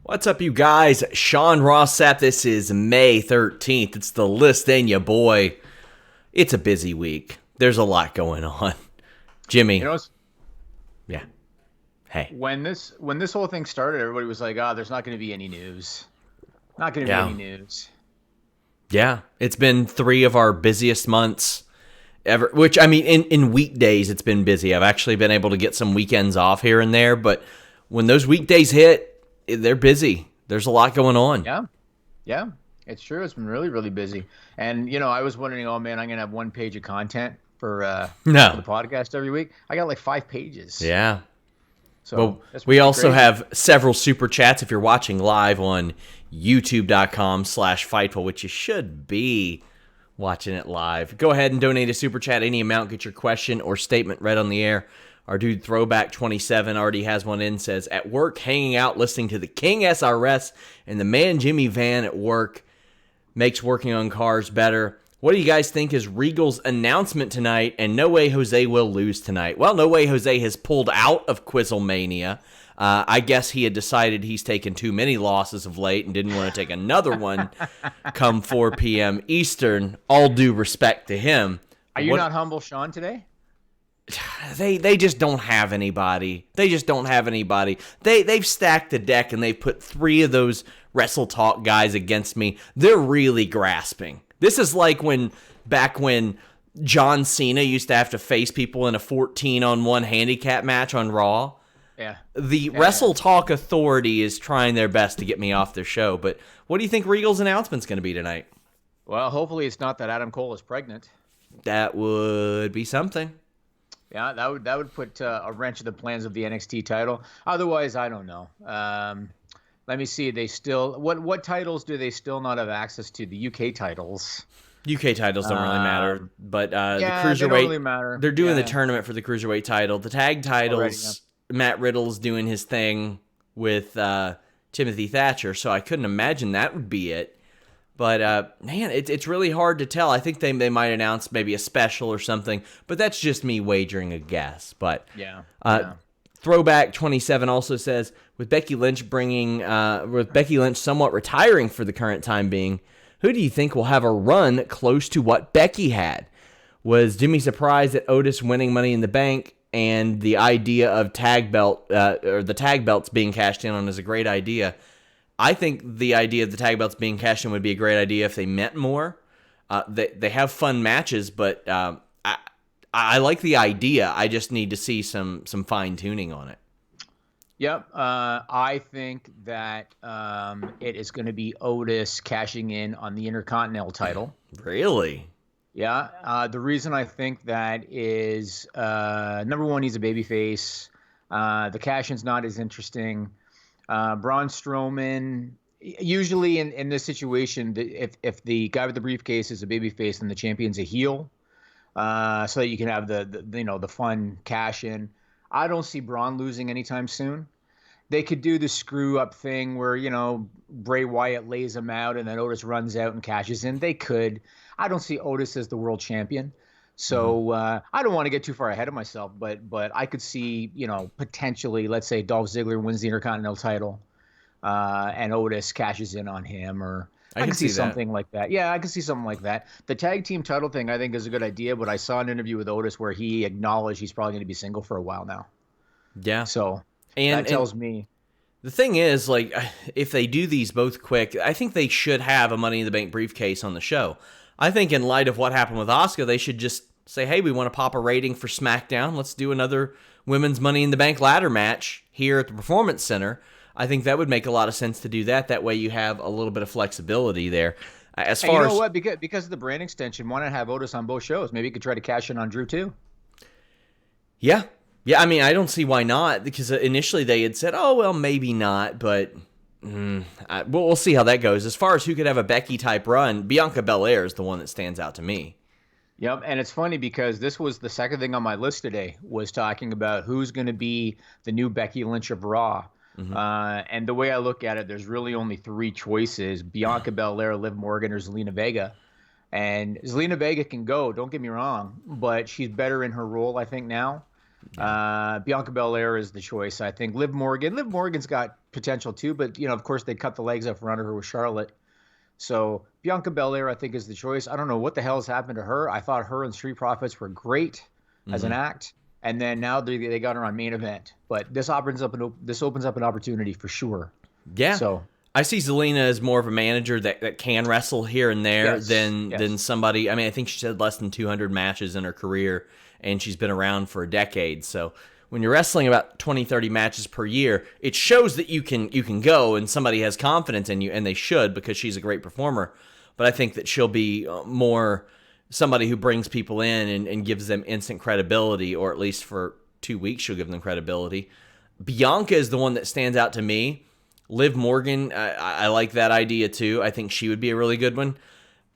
What's up, you guys? Sean Ross Sapp. This is May 13th. It's the list in ya, boy. It's a busy week. There's a lot going on. Jimmy. You know, Yeah. Hey. when this whole thing started, everybody was like, "Oh, there's not going to be any news. Not going to be any news." Yeah. It's been 3 of our busiest months ever, which, I mean, in weekdays, it's been busy. I've actually been able to get some weekends off here and there, but when those weekdays hit, they're busy. There's a lot going on. Yeah, it's true. It's been really, really busy. And I was wondering, oh man, I'm gonna have 1 page of content for the podcast every week. I got like 5 pages. Yeah. So well, that's we also crazy. have several super chats if you're watching live on youtube.com/Fightful, which you should be watching it live. Go ahead and donate a super chat, any amount, get your question or statement read on the air. Our dude Throwback27 already has one in, says, at work, hanging out, listening to the King SRS and the man Jimmy Van at work makes working on cars better. What do you guys think is Regal's announcement tonight? And No Way Jose will lose tonight. Well, No Way Jose has pulled out of Quizzlemania. I guess he had decided he's taken too many losses of late and didn't want to take another one come 4 p.m. Eastern. All due respect to him. Are you not humble, Sean, today? They just don't have anybody. They've stacked the deck and they've put 3 of those Wrestle Talk guys against me. They're really grasping. This is like back when John Cena used to have to face people in a 14-on-1 handicap match on Raw. Yeah. The Wrestle Talk Authority is trying their best to get me off their show. But what do you think Regal's announcement's going to be tonight? Well, hopefully it's not that Adam Cole is pregnant. That would be something. Yeah, that would put a wrench in the plans of the NXT title. Otherwise, I don't know. Let me see. They still what titles do they still not have access to? The UK titles. UK titles don't really matter, but the Cruiserweight Cruiserweight, don't really matter. They're doing the tournament for the Cruiserweight title. The tag titles, Matt Riddle's doing his thing with Timothy Thatcher, so I couldn't imagine that would be it. But, man, it's really hard to tell. I think they might announce maybe a special or something, but that's just me wagering a guess. But Throwback27 also says, with Becky Lynch somewhat retiring for the current time being, who do you think will have a run close to what Becky had? Was Jimmy surprised at Otis winning Money in the Bank and the idea of tag belt or the tag belts being cashed in on is a great idea? I think the idea of the tag belts being cashed in would be a great idea if they meant more. They have fun matches, but I like the idea. I just need to see some fine tuning on it. Yep. I think that it is going to be Otis cashing in on the Intercontinental title. Really? Yeah. The reason I think that is, number one, he's a babyface. The cash-in's not as interesting. Braun Strowman, usually in this situation, if the guy with the briefcase is a babyface and the champion's a heel, so that you can have the fun cash in. I don't see Braun losing anytime soon. They could do the screw up thing where Bray Wyatt lays him out and then Otis runs out and cashes in. They could. I don't see Otis as the world champion. So I don't want to get too far ahead of myself, but I could see, potentially, let's say Dolph Ziggler wins the Intercontinental title and Otis cashes in on him, or I can see something like that. Yeah, I can see something like that. The tag team title thing I think is a good idea, but I saw an interview with Otis where he acknowledged he's probably going to be single for a while now. Yeah. So that tells me. The thing is, like, if they do these both quick, I think they should have a Money in the Bank briefcase on the show. I think in light of what happened with Asuka, they should just say, hey, we want to pop a rating for SmackDown. Let's do another women's Money in the Bank ladder match here at the Performance Center. I think that would make a lot of sense to do that. That way you have a little bit of flexibility there. As far as what? Because of the brand extension, why not have Otis on both shows? Maybe you could try to cash in on Drew too. Yeah. I mean, I don't see why not, because initially they had said, oh, well, maybe not, but we'll see how that goes. As far as who could have a Becky-type run, Bianca Belair is the one that stands out to me. Yep, and it's funny because this was the second thing on my list today, was talking about who's going to be the new Becky Lynch of Raw. Mm-hmm. And the way I look at it, there's really only 3 choices: Bianca Belair, Liv Morgan, or Zelina Vega. And Zelina Vega can go, don't get me wrong, but she's better in her role, I think, now. Bianca Belair is the choice, I think. Liv Morgan's got potential too, but of course they cut the legs up from under her with Charlotte. So Bianca Belair, I think, is the choice. I don't know what the hell has happened to her. I thought her and Street Profits were great as an act, and then now they got her on main event. But this opens up an opportunity for sure. Yeah. So I see Zelina as more of a manager that can wrestle here and there than somebody. I mean, I think she said less than 200 matches in her career, and she's been around for a decade. So when you're wrestling about 20, 30 matches per year, it shows that you can go, and somebody has confidence in you, and they should, because she's a great performer. But I think that she'll be more somebody who brings people in and gives them instant credibility, or at least for 2 weeks she'll give them credibility. Bianca is the one that stands out to me. Liv Morgan, I like that idea too. I think she would be a really good one.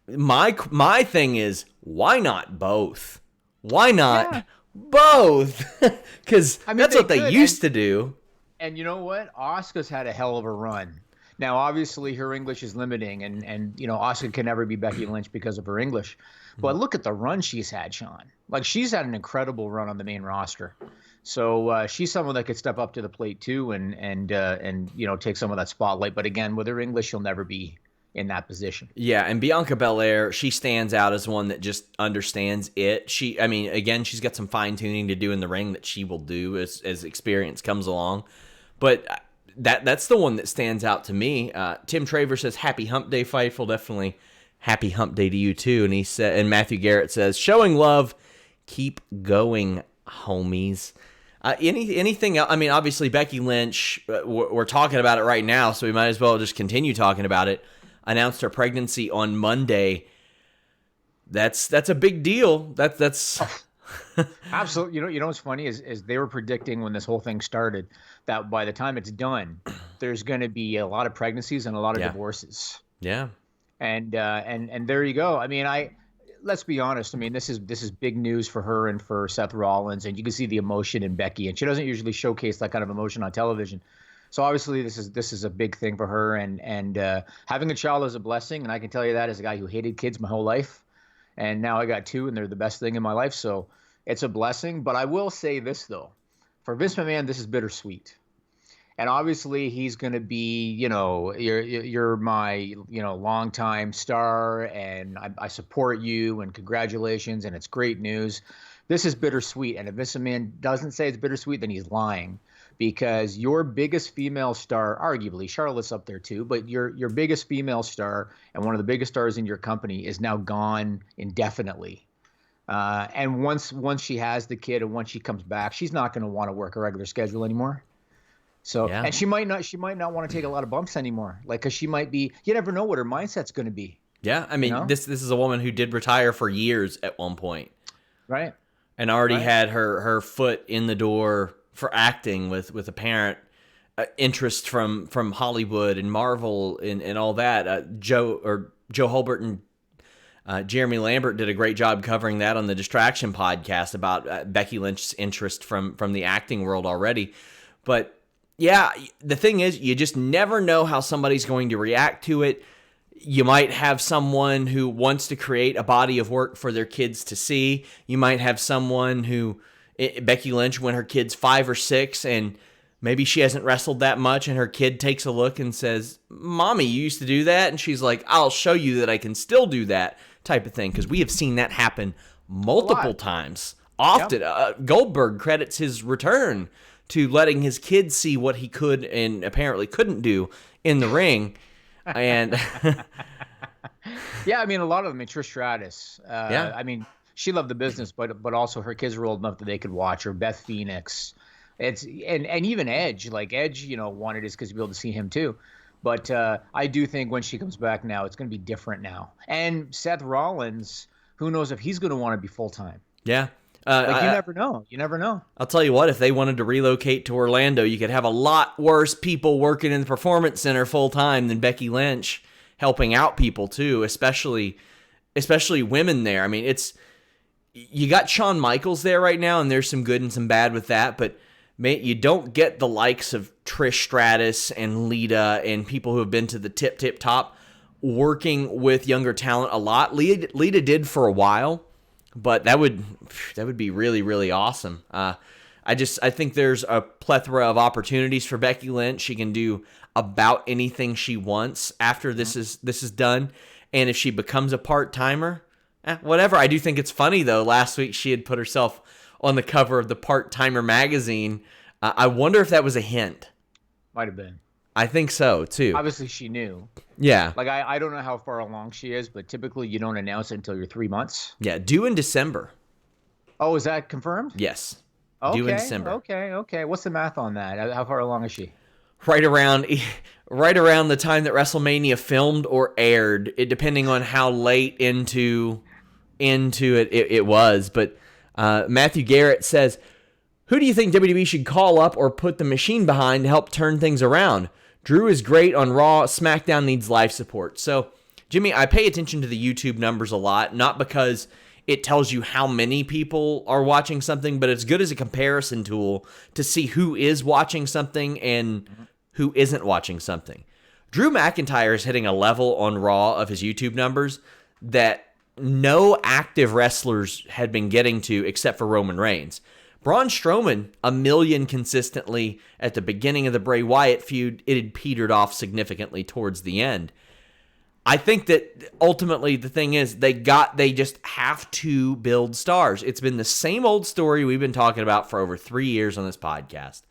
My thing is, why not both? Why not both? Because that's what they used to do. And you know what? Asuka's had a hell of a run. Now, obviously, her English is limiting, and Asuka can never be Becky Lynch because of her English. But look at the run she's had, Sean. Like, she's had an incredible run on the main roster. So she's someone that could step up to the plate too, and take some of that spotlight. But again, with her English, she'll never be in that position. Yeah, and Bianca Belair, she stands out as one that just understands it. She's got some fine tuning to do in the ring that she will do as experience comes along. But that's the one that stands out to me. Tim Traver says, "Happy Hump Day, Fightful." Definitely happy Hump Day to you too. And and Matthew Garrett says, "Showing love, keep going, homies." Anything else? I mean, obviously Becky Lynch, we're talking about it right now, so we might as well just continue talking about it. Announced her pregnancy on Monday. That's a big deal. That's absolutely. You know what's funny is they were predicting when this whole thing started that by the time it's done, there's going to be a lot of pregnancies and a lot of divorces. Yeah. And there you go. I mean, let's be honest. I mean, this is big news for her and for Seth Rollins, and you can see the emotion in Becky, and she doesn't usually showcase that kind of emotion on television. So obviously this is a big thing for her, and having a child is a blessing, and I can tell you that as a guy who hated kids my whole life, and now I got two, and they're the best thing in my life. So it's a blessing. But I will say this though, for Vince McMahon, this is bittersweet. And obviously he's going to be, you're my, longtime star, and I support you, and congratulations, and it's great news. This is bittersweet. And if Vince McMahon doesn't say it's bittersweet, then he's lying, because your biggest female star, arguably Charlotte's up there too, but your biggest female star and one of the biggest stars in your company is now gone indefinitely. And once she has the kid and once she comes back, she's not going to want to work a regular schedule anymore. So, and she might not want to take a lot of bumps anymore. Like, cause she might be, you never know what her mindset's going to be. Yeah. I mean, this is a woman who did retire for years at one point. Right. And already had her foot in the door for acting with apparent interest from Hollywood and Marvel and all that. Joe Holbert and Jeremy Lambert did a great job covering that on the Distraction podcast about Becky Lynch's interest from the acting world already. But yeah, the thing is, you just never know how somebody's going to react to it. You might have someone who wants to create a body of work for their kids to see. You might have someone who, Becky Lynch, when her kid's 5 or 6, and maybe she hasn't wrestled that much, and her kid takes a look and says, "Mommy, you used to do that?" And she's like, "I'll show you that I can still do that," type of thing. Because we have seen that happen multiple times. Often. Yep. Goldberg credits his return to letting his kids see what he could and apparently couldn't do in the ring. And yeah, I mean, a lot of them. I mean, Trish Stratus. I mean, she loved the business, but also her kids were old enough that they could watch her. Beth Phoenix. And even Edge. Like Edge, wanted his kids to be able to see him too. But I do think when she comes back now, it's going to be different now. And Seth Rollins, who knows if he's going to want to be full time? Yeah. You never know. You never know. I'll tell you what, if they wanted to relocate to Orlando, you could have a lot worse people working in the Performance Center full time than Becky Lynch, helping out people too, especially women there. I mean, you got Shawn Michaels there right now, and there's some good and some bad with that, but you don't get the likes of Trish Stratus and Lita and people who have been to the tip top working with younger talent a lot. Lita did for a while. But that would be really, really awesome. I think there's a plethora of opportunities for Becky Lynch. She can do about anything she wants after this is done. And if she becomes a part-timer, whatever. I do think it's funny, though. Last week she had put herself on the cover of the Part-Timer magazine. I wonder if that was a hint. Might have been. I think so, too. Obviously, she knew. Yeah. Like, I don't know how far along she is, but typically you don't announce it until you're 3 months. Yeah, due in December. Oh, is that confirmed? Yes. Okay, due in December. Okay. What's the math on that? How far along is she? Right around the time that WrestleMania filmed or aired, it depending on how late into it was. But Matthew Garrett says, who do you think WWE should call up or put the machine behind to help turn things around? Drew is great on Raw. SmackDown needs life support. So, Jimmy, I pay attention to the YouTube numbers a lot, not because it tells you how many people are watching something, but it's good as a comparison tool to see who is watching something and who isn't watching something. Drew McIntyre is hitting a level on Raw of his YouTube numbers that no active wrestlers had been getting to except for Roman Reigns. Braun Strowman, 1 million consistently at the beginning of the Bray Wyatt feud. It had petered off significantly towards the end. I think that ultimately the thing is they just have to build stars. It's been the same old story we've been talking about for over 3 years on this podcast.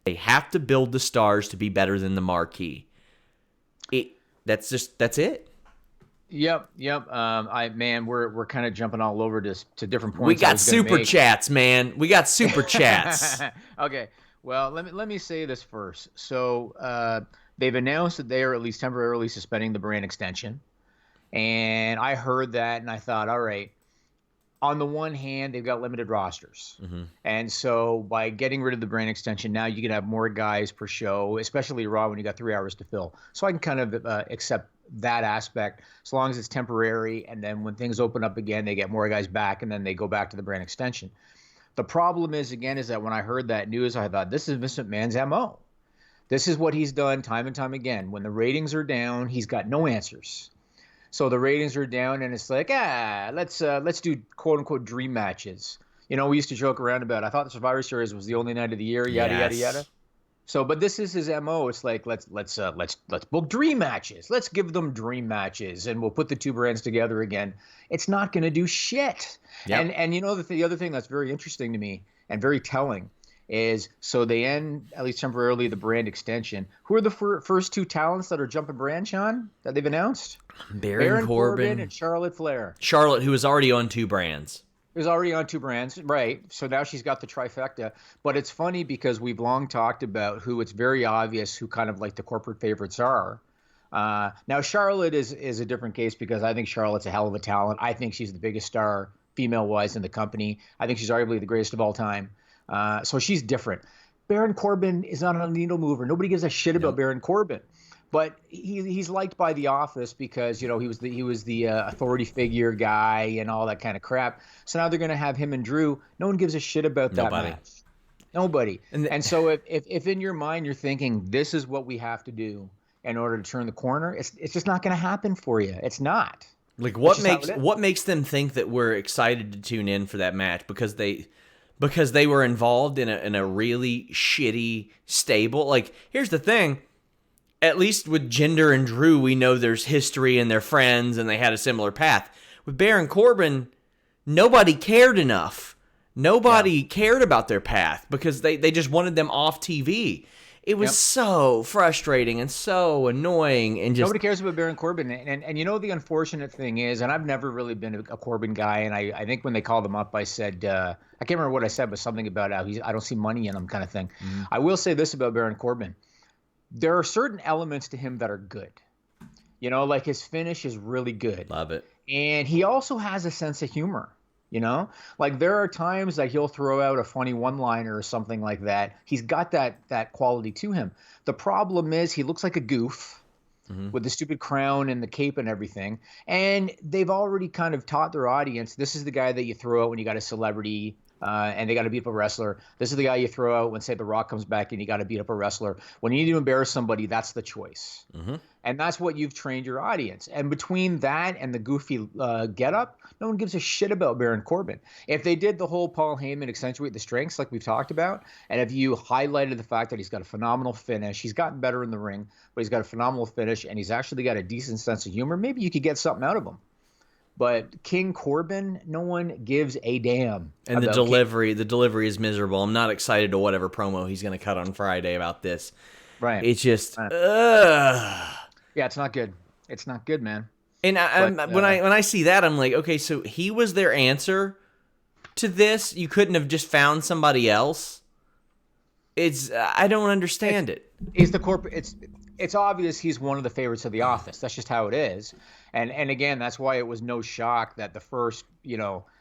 They have to build the stars to be better than the marquee. That's it. Yep. We're kind of jumping all over to different points. We got super chats, man. We got super chats. Okay. Well, let me say this first. So they've announced that they are at least temporarily suspending the brand extension, and I heard that and I thought, all right. On the one hand, they've got limited rosters. And so by getting rid of the brand extension, now you can have more guys per show, especially Raw when you got 3 hours to fill. So I can kind of accept that aspect as long as it's temporary. And then when things open up again, they get more guys back and then they go back to the brand extension. The problem is that when I heard that news, I thought, this is Vince McMahon's MO. This is what he's done time and time again. When the ratings are down, he's got no answers. So the ratings are down, and it's like, let's do quote unquote dream matches. You know, we used to joke around about, I thought the Survivor Series was the only night of the year, yada yada. So, but this is his MO. It's like let's book dream matches. Let's give them dream matches, and we'll put the two brands together again. It's not going to do shit. Yep. And you know the other thing that's very interesting to me and very telling is, so they end, at least temporarily, the brand extension. Who are the first 2 talents that are jumping brand, Sean, that they've announced? Baron Corbin and Charlotte Flair. Charlotte, who is already on 2 brands. Who's already on 2 brands, right. So now she's got the trifecta. But it's funny because we've long talked about who it's very obvious who kind of like the corporate favorites are. Now, Charlotte is a different case because I think Charlotte's a hell of a talent. I think she's the biggest star female-wise in the company. I think she's arguably the greatest of all time. So she's different. Baron Corbin is not a needle mover. Nobody gives a shit about Baron Corbin, but he's liked by the office because, you know, he was the authority figure guy and all that kind of crap. So now they're going to have him and Drew. No one gives a shit about that match. Nobody. And so if in your mind you're thinking this is what we have to do in order to turn the corner, it's just not going to happen for you. It's not. Like what makes them think that we're excited to tune in for that match because they were involved in a really shitty stable. Like, here's the thing. At least with Jinder and Drew, we know there's history and they're friends and they had a similar path. With Baron Corbin, nobody cared enough. Nobody cared about their path because they just wanted them off TV. It was so frustrating and so annoying, and just nobody cares about Baron Corbin. And you know the unfortunate thing is, and I've never really been a Corbin guy, and I think when they called him up, I said I can't remember what I said, but something about how I don't see money in him kind of thing. I will say this about Baron Corbin: there are certain elements to him that are good. You know, like his finish is really good. Love it, and he also has a sense of humor. You know, like there are times that he'll throw out a funny one-liner or something like that. He's got that quality to him. The problem is he looks like a goof with the stupid crown and the cape and everything. And they've already kind of taught their audience, this is the guy that you throw out when you got a celebrity and they got to beat up a wrestler. This is the guy you throw out when, say, The Rock comes back and you got to beat up a wrestler. When you need to embarrass somebody, that's the choice. Mm-hmm. And that's what you've trained your audience. And between that and the goofy getup, no one gives a shit about Baron Corbin. If they did the whole Paul Heyman accentuate the strengths like we've talked about, and if you highlighted the fact that he's got a phenomenal finish, he's gotten better in the ring, but he's got a phenomenal finish, and he's actually got a decent sense of humor, maybe you could get something out of him. But King Corbin, no one gives a damn. And the delivery is miserable. I'm not excited to whatever promo he's going to cut on Friday about this. Right. It's just, Yeah, it's not good. It's not good, man. And when I see that, I'm like, okay, so he was their answer to this. You couldn't have just found somebody else. I don't understand it. He's the corporate. It's obvious he's one of the favorites of the office. That's just how it is. And again, that's why it was no shock that the first,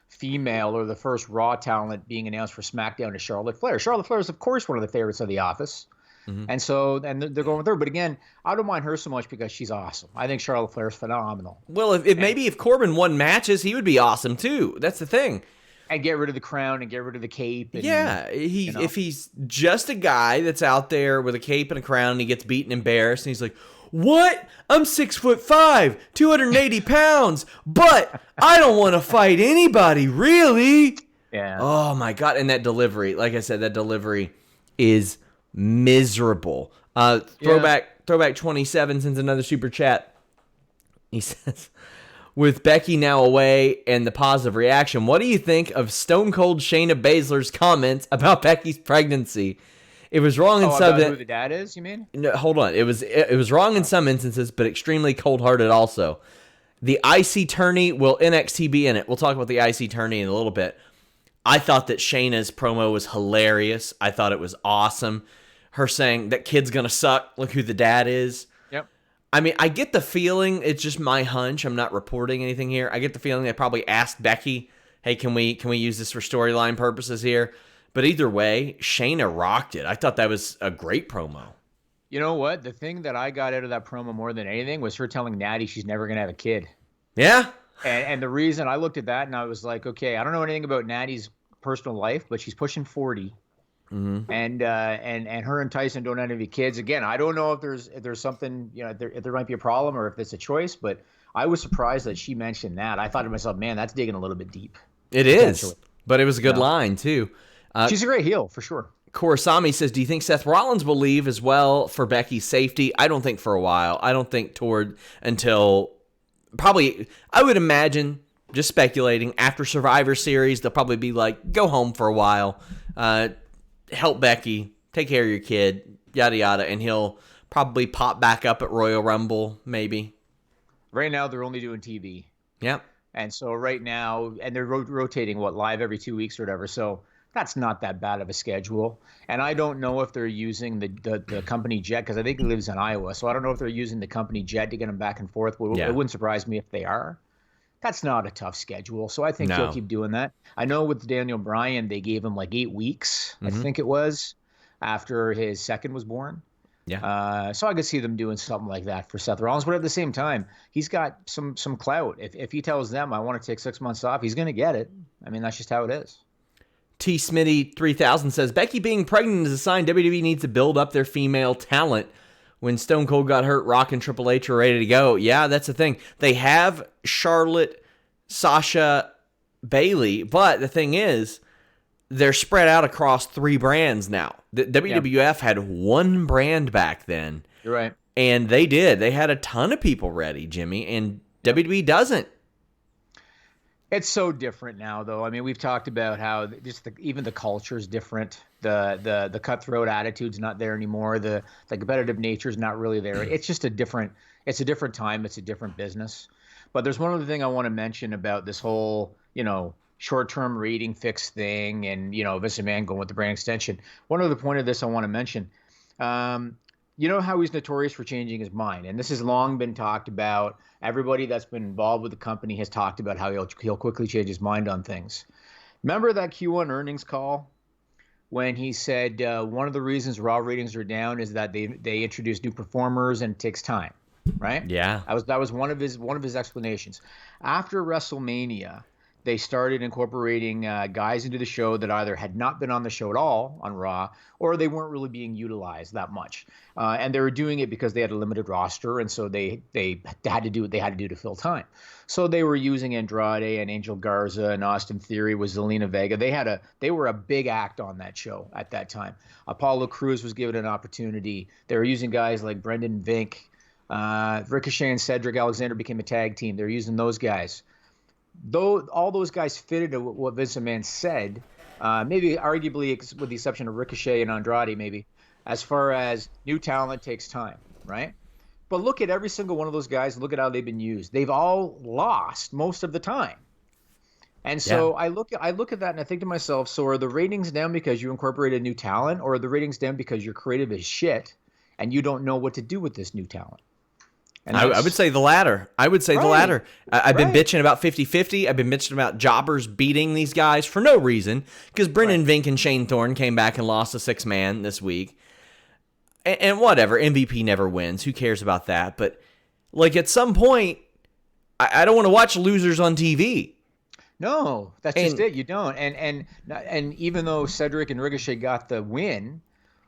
female or the first Raw talent being announced for SmackDown is Charlotte Flair. Charlotte Flair is, of course, one of the favorites of the office. Mm-hmm. And they're going with her. But again, I don't mind her so much because she's awesome. I think Charlotte Flair is phenomenal. Well, if Corbin won matches, he would be awesome too. That's the thing. And get rid of the crown and get rid of the cape. And, if he's just a guy that's out there with a cape and a crown and he gets beaten, embarrassed, and he's like, "What? I'm 6'5", 280 pounds, but I don't want to fight anybody, really." Yeah. Oh my God! And that delivery, like I said, that delivery is miserable. Throwback 27 sends another super chat. He says, with Becky now away and the positive reaction, what do you think of Stone Cold Shayna Baszler's comments about Becky's pregnancy? It was wrong in some. About who the dad is? You mean? No, hold on. It was wrong in some instances, but extremely cold-hearted also. The IC tourney, will NXT be in it? We'll talk about the IC tourney in a little bit. I thought that Shayna's promo was hilarious. I thought it was awesome. Her saying that kid's gonna suck. Look who the dad is. Yep. I mean, I get the feeling, it's just my hunch, I'm not reporting anything here. I get the feeling they probably asked Becky, hey, can we use this for storyline purposes here? But either way, Shayna rocked it. I thought that was a great promo. You know what? The thing that I got out of that promo more than anything was her telling Natty she's never gonna have a kid. Yeah. And the reason I looked at that and I was like, okay, I don't know anything about Natty's personal life, but she's pushing 40. Mm-hmm. And her and Tyson don't have any kids. Again, I don't know if there's something, if there might be a problem or if it's a choice, but I was surprised that she mentioned that. I thought to myself, man, that's digging a little bit deep. It is, but it was a good line too. She's a great heel for sure. Korasami says, do you think Seth Rollins will leave as well for Becky's safety? I don't think for a while. I don't think until probably, I would imagine, just speculating, after Survivor Series, they'll probably be like, go home for a while. Help Becky, take care of your kid, yada, yada, and he'll probably pop back up at Royal Rumble, maybe. Right now, they're only doing TV. Yep. And so right now, and they're rotating, live every 2 weeks or whatever, so that's not that bad of a schedule. And I don't know if they're using the company jet, because I think he lives in Iowa, so I don't know if they're using the company jet to get him back and forth. It wouldn't surprise me if they are. That's not a tough schedule, so I think he'll keep doing that. I know with Daniel Bryan, they gave him like 8 weeks, I think it was, after his second was born. Yeah. So I could see them doing something like that for Seth Rollins, but at the same time, he's got some clout. If he tells them, I want to take 6 months off, he's going to get it. I mean, that's just how it is. T. Smitty 3000 says, Becky being pregnant is a sign WWE needs to build up their female talent. When Stone Cold got hurt, Rock and Triple H are ready to go. Yeah, that's the thing. They have Charlotte, Sasha, Bayley, but the thing is, they're spread out across 3 brands now. The WWF had 1 brand back then. You're right. And they did. They had a ton of people ready, Jimmy, and WWE doesn't. It's so different now, though. I mean, we've talked about how just even the culture is different. The cutthroat attitude's not there anymore. The competitive nature's not really there. It's just a different time. It's a different business. But there's one other thing I want to mention about this whole, short-term rating fix thing and, Vince McMahon going with the brand extension. One other point of this I want to mention. You know how he's notorious for changing his mind, and this has long been talked about. Everybody that's been involved with the company has talked about how he'll quickly change his mind on things. Remember that Q1 earnings call when he said one of the reasons Raw ratings are down is that they introduce new performers and it takes time, right? Yeah. That was one of his explanations. After WrestleMania, they started incorporating guys into the show that either had not been on the show at all on Raw, or they weren't really being utilized that much. And they were doing it because they had a limited roster, and so they had to do what they had to do to fill time. So they were using Andrade and Angel Garza and Austin Theory with Zelina Vega. They were a big act on that show at that time. Apollo Crews was given an opportunity. They were using guys like Brendan Vink. Ricochet and Cedric Alexander became a tag team. They're using those guys. Though all those guys fitted to what Vince McMahon said, maybe arguably with the exception of Ricochet and Andrade, maybe, as far as new talent takes time, right? But look at every single one of those guys. Look at how they've been used. They've all lost most of the time. And so I look at that and I think to myself, so are the ratings down because you incorporated new talent, or are the ratings down because you're creative as shit and you don't know what to do with this new talent? And I would say the latter. I've been bitching about 50-50. I've been bitching about jobbers beating these guys for no reason, because Brendan Vink and Shane Thorne came back and lost a 6-man this week. And whatever, MVP never wins. Who cares about that? But like at some point, I don't want to watch losers on TV. No, that's just it. You don't. And even though Cedric and Ricochet got the win,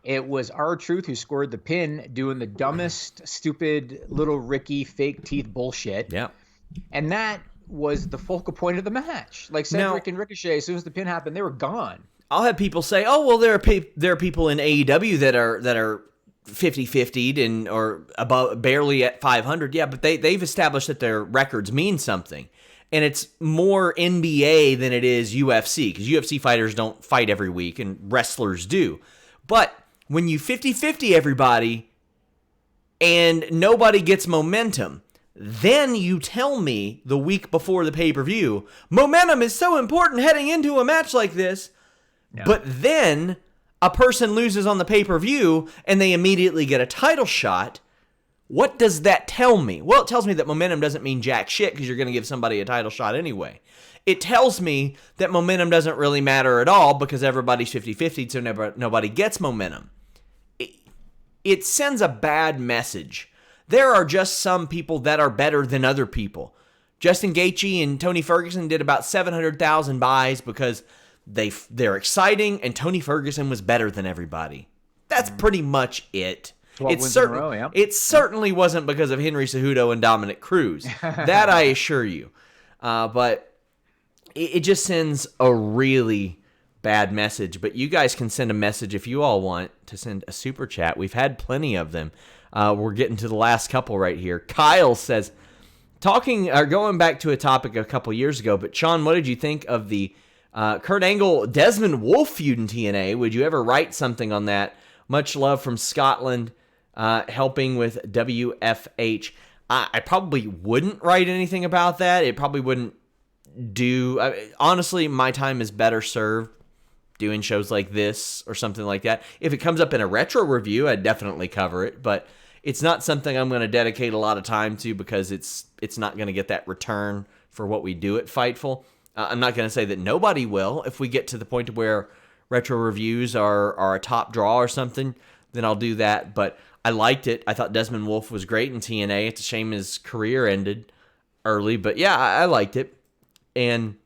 it was R-Truth who scored the pin doing the dumbest, stupid little Ricky fake teeth bullshit. Yeah. And that was the focal point of the match. Like Cedric and Ricochet, as soon as the pin happened, they were gone. I'll have people say, "Oh, well, there are people in AEW that are 50-50'd and or above barely at 500." Yeah, but they've established that their records mean something. And it's more NBA than it is UFC, because UFC fighters don't fight every week and wrestlers do. But when you 50-50 everybody and nobody gets momentum, then you tell me the week before the pay-per-view, momentum is so important heading into a match like this. Yeah. But then a person loses on the pay-per-view and they immediately get a title shot. What does that tell me? Well, it tells me that momentum doesn't mean jack shit, because you're going to give somebody a title shot anyway. It tells me that momentum doesn't really matter at all because everybody's 50-50, so nobody gets momentum. It sends a bad message. There are just some people that are better than other people. Justin Gaethje and Tony Ferguson did about 700,000 buys because they're exciting, and Tony Ferguson was better than everybody. That's pretty much it. It certainly wasn't because of Henry Cejudo and Dominic Cruz. That I assure you. But it just sends a really bad message. But you guys can send a message if you all want to send a super chat. We've had plenty of them. We're getting to the last couple right here. Kyle says, going back to a topic a couple years ago, but Sean, what did you think of the Kurt Angle Desmond Wolfe feud in TNA? Would you ever write something on that? Much love from Scotland. Helping with WFH. I probably wouldn't write anything about that. It probably wouldn't do... honestly, my time is better served doing shows like this or something like that. If it comes up in a retro review, I'd definitely cover it, but it's not something I'm going to dedicate a lot of time to because it's not going to get that return for what we do at Fightful. I'm not going to say that nobody will. If we get to the point where retro reviews are a top draw or something, then I'll do that, but I liked it. I thought Desmond Wolfe was great in TNA. It's a shame his career ended early, but yeah, I liked it. And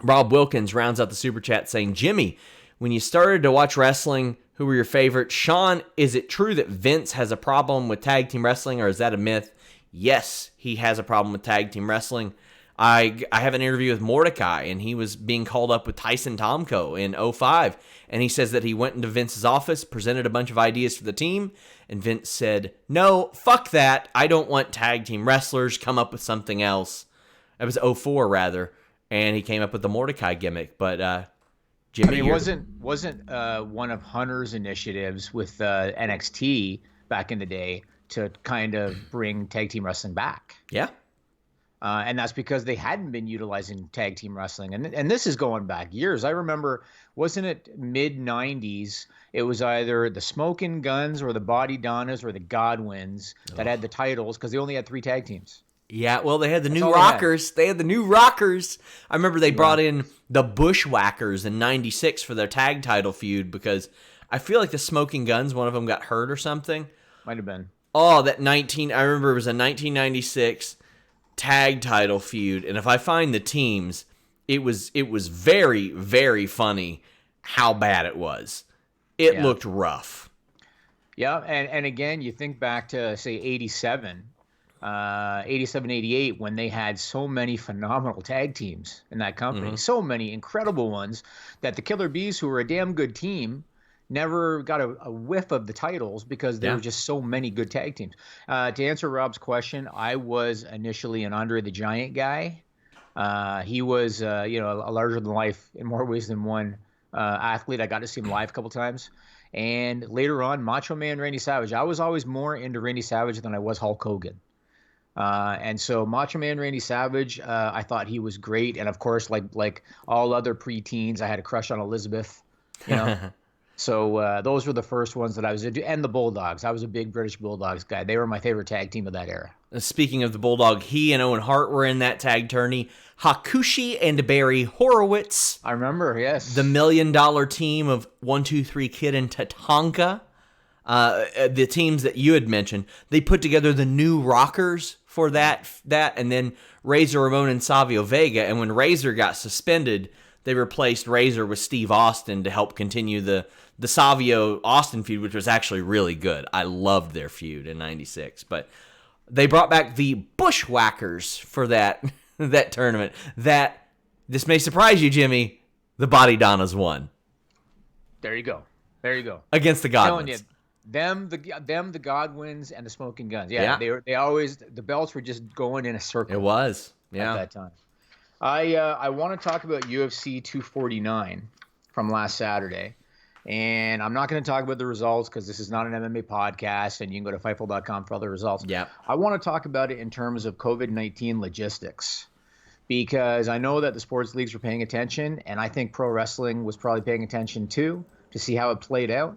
Rob Wilkins rounds out the super chat saying, Jimmy, when you started to watch wrestling, who were your favorites? Sean, is it true that Vince has a problem with tag team wrestling, or is that a myth? Yes, he has a problem with tag team wrestling. I have an interview with Mordecai, and he was being called up with Tyson Tomko in 2005, and he says that he went into Vince's office, presented a bunch of ideas for the team, and Vince said, no, fuck that, I don't want tag team wrestlers, come up with something else. It was 2004, rather, and he came up with the Mordecai gimmick, but Jimmy... wasn't one of Hunter's initiatives with NXT back in the day to kind of bring tag team wrestling back. Yeah. And that's because they hadn't been utilizing tag team wrestling. And this is going back years. I remember, wasn't it mid-90s? It was either the Smokin' Guns or the Body Donnas or the Godwins that had the titles because they only had 3 tag teams. Yeah, well, they had the New Rockers. They had the New Rockers. I remember they brought in the Bushwhackers in 96 for their tag title feud because I feel like the Smoking Guns, one of them got hurt or something. Might have been. Oh, I remember it was a 1996 tag title feud, and if I find the teams, it was very, very funny how bad it was. It looked rough. Yeah, and again, you think back to, say, 87, 88, when they had so many phenomenal tag teams in that company, so many incredible ones, that the Killer Bees, who were a damn good team, never got a whiff of the titles because there were just so many good tag teams. To answer Rob's question, I was initially an Andre the Giant guy. He was, a larger than life in more ways than one athlete. I got to see him live a couple times. And later on, Macho Man Randy Savage. I was always more into Randy Savage than I was Hulk Hogan. And so Macho Man Randy Savage, I thought he was great. And of course, like all other preteens, I had a crush on Elizabeth, So those were the first ones that I was into. And the Bulldogs. I was a big British Bulldogs guy. They were my favorite tag team of that era. Speaking of the Bulldog, he and Owen Hart were in that tag tourney. Hakushi and Barry Horowitz. I remember, yes. The $1 Million team of 1-2-3 Kid and Tatanka. The teams that you had mentioned. They put together the New Rockers for that, and then Razor Ramon and Savio Vega. And when Razor got suspended, they replaced Razor with Steve Austin to help continue the Savio Austin feud, which was actually really good. I loved their feud in '96. But they brought back the Bushwhackers for that tournament. This may surprise you, Jimmy. The Body Donnas won. There you go. Against the Godwins. Them, the Godwins, and the Smoking Guns. Yeah. They always, the belts were just going in a circle. It was. Yeah. At that time. I want to talk about UFC 249 from last Saturday. And I'm not going to talk about the results because this is not an MMA podcast, and you can go to Fightful.com for other results. Yeah. I want to talk about it in terms of COVID-19 logistics, because I know that the sports leagues were paying attention, and I think pro wrestling was probably paying attention too to see how it played out.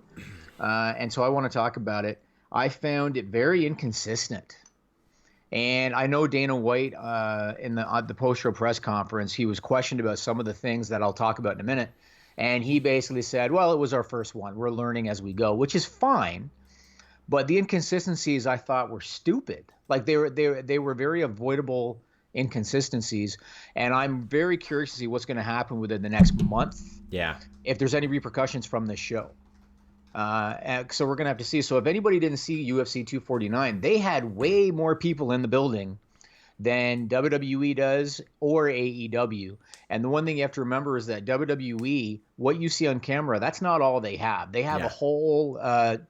And so I want to talk about it. I found it very inconsistent. And I know Dana White in the post-show press conference, he was questioned about some of the things that I'll talk about in a minute. And he basically said, well, it was our first one. We're learning as we go, which is fine. But the inconsistencies I thought were stupid. Like they were very avoidable inconsistencies. And I'm very curious to see what's going to happen within the next month. Yeah. If there's any repercussions from this show. So we're going to have to see. So if anybody didn't see UFC 249, they had way more people in the building than WWE does or AEW. And the one thing you have to remember is that WWE, what you see on camera, that's not all they have. They have a whole